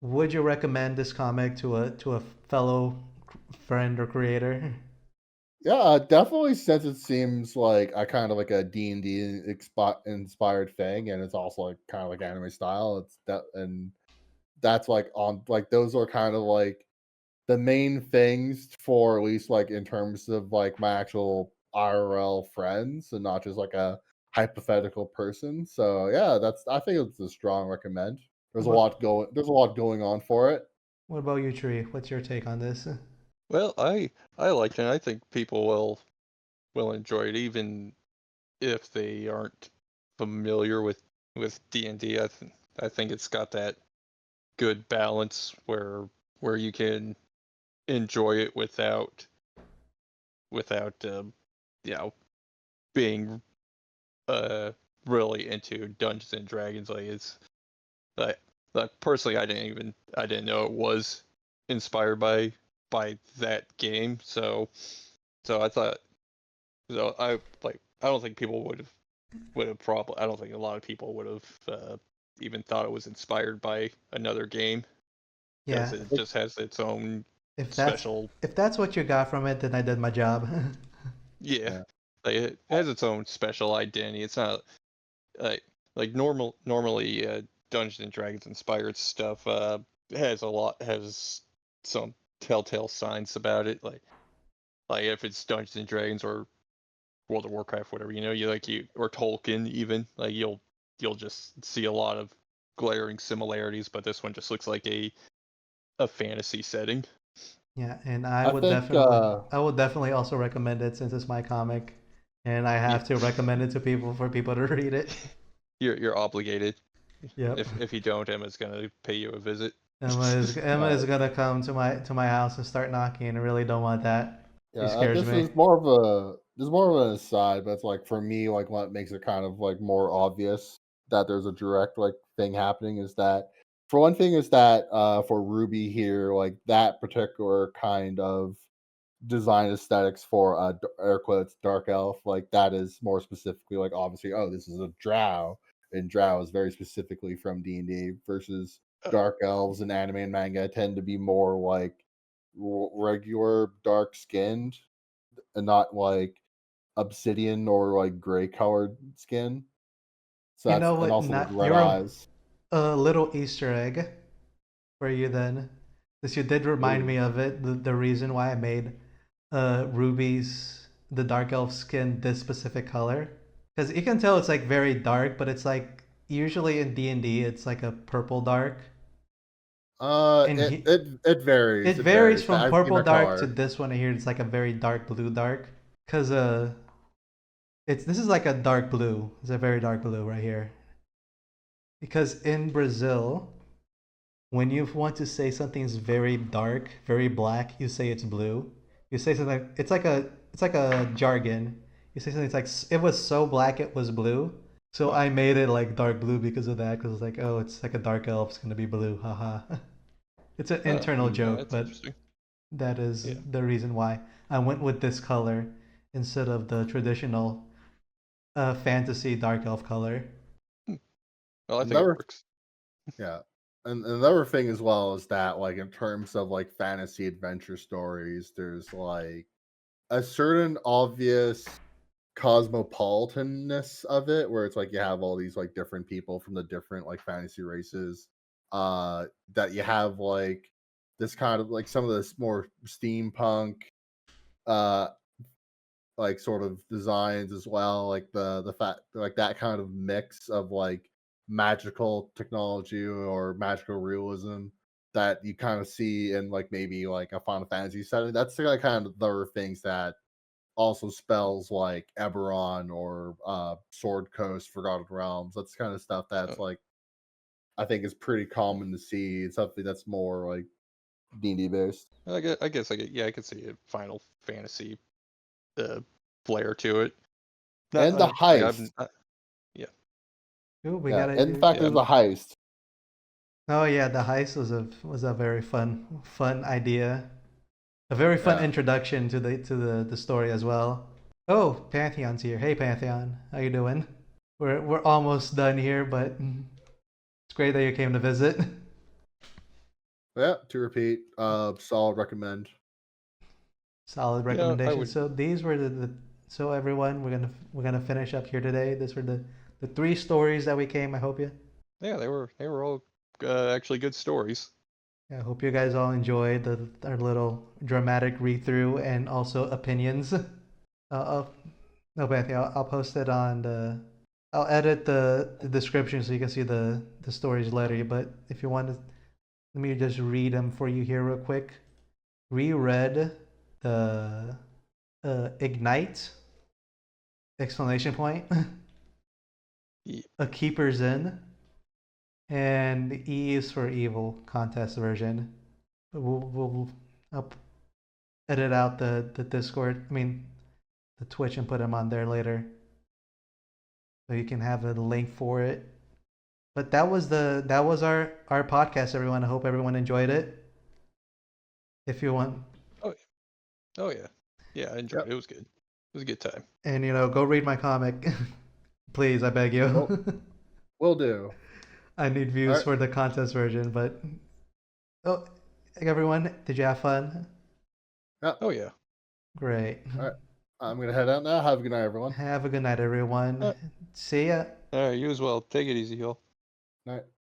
Would you recommend this comic to a fellow friend or creator? Yeah, definitely. Since it seems like a kind of like a D&D inspired thing, and it's also like kind of like anime style. It's that, and that's like on like those are kind of like the main things for at least like in terms of like my actual IRL friends, and not just like a hypothetical person. So yeah, that's I think it's a strong recommend. What There's a lot going on for it. what about you, Tree? What's your take on this? Well, I liked it. I think people will enjoy it, even if they aren't familiar with D&D. I think it's got that good balance where you can enjoy it without you know being really into Dungeons and Dragons. Like it's like personally, I didn't know it was inspired by that game. So I thought so I don't think people would have probably I don't think a lot of people would have even thought it was inspired by another game because Yeah, it just has its own if that's special. if that's what you got from it, then I did my job. Yeah, Yeah. like it has its own special identity. It's not like normally Dungeons and Dragons inspired stuff has some telltale signs about it, like if it's Dungeons and Dragons or World of Warcraft, whatever, you or Tolkien even, like you'll just see a lot of glaring similarities, but this one just looks like a fantasy setting. Yeah, and I think I would definitely also recommend it since it's my comic, and I Yeah, have to recommend it to people for people to read it. you're obligated. Yep. If you don't, Emma's gonna pay you a visit. Emma is uh, gonna come to my house and start knocking, and I really don't want that. She yeah, scares this me. is more of a this is more of an aside, but it's like for me, like what makes it kind of like more obvious that there's a direct like thing happening is that for one thing is that for Ruby here, like that particular kind of design aesthetics for air quotes dark elf, like that is more specifically like obviously, oh, this is a drow, and drow is very specifically from D&D versus Uh, dark elves in anime and manga tend to be more like regular dark skinned and not like obsidian or like gray colored skin. So You that's know and what? also like Not red you're eyes. a little Easter egg for you then, since you did remind Ooh. me of it. The reason why I made Ruby's the dark elf skin this specific color, because you can tell it's like very dark, but it's like usually in D&D it's like a purple dark, and It it varies. It varies varies. from I've seen purple the dark to color. this one here. It's like a very dark blue dark, because it's this is like a dark blue. It's a very dark blue right here. Because in Brazil, when you want to say something's very dark, very black, you say it's blue. You say something it's like a jargon. You say something it's like it was so black it was blue. So huh. I made it like dark blue because of that. Because it's like, oh, it's like a dark elf. It's gonna be blue. Haha. It's an internal joke, That's but interesting. that is Yeah. the reason why I went with this color instead of the traditional fantasy dark elf color. Hmm. Well, I think it Another works. Yeah. And another thing as well is that like in terms of like fantasy adventure stories, there's like a certain obvious cosmopolitanness of it where it's like you have all these like different people from the different like fantasy races that you have like this kind of like some of this more steampunk uh like sort of designs as well, like the fact like that kind of mix of like magical technology or magical realism that you kind of see in like maybe like a Final Fantasy setting. That's the like, kind of the other things that also spells like Eberron or Sword Coast, Forgotten Realms. That's the kind of stuff Uh, that's like I think is pretty common to see. It's something that's more like D&D based. I could see a Final Fantasy uh, flair to it. Not And the like I'm heist. yeah Ooh, we Yeah. gotta In do. fact, yeah there's I'm, a heist. Oh yeah, the heist was a very fun idea. A very fun Yeah. introduction to the story as well. Oh, Pantheon's here. Hey Pantheon, how you doing? We're almost done here, but it's great that you came to visit. Yeah, to repeat, solid recommend. Solid Yeah, I recommendation. would. So these were the so everyone, we're gonna finish up here today. These were the three stories that we came. I hope you. Yeah, they were all actually good stories. I hope you guys all enjoyed our little dramatic read through and also opinions. No, Bethany, I'll post it on the. I'll edit the description so you can see the stories later. But if you want to, let me just read them for you here real quick. Reread the ignite exclamation point Ye- a keeper's in and E is for evil contest version. I'll edit out the Discord. I mean the Twitch and put them on there later, so you can have a link for it. But that was our podcast, everyone. I hope everyone enjoyed it. If you want, Oh yeah, yeah, I enjoyed Yep. it. It was good. It was a good time. and go read my comic, please. I beg you. Well, will do. I need views Alright. for the contest version. But oh, everyone, did you have fun? Oh yeah. Great. Alright. I'm gonna head out now. Have a good night, everyone. Have a good night, everyone. See ya. All right, you as well. Take it easy, y'all. Night.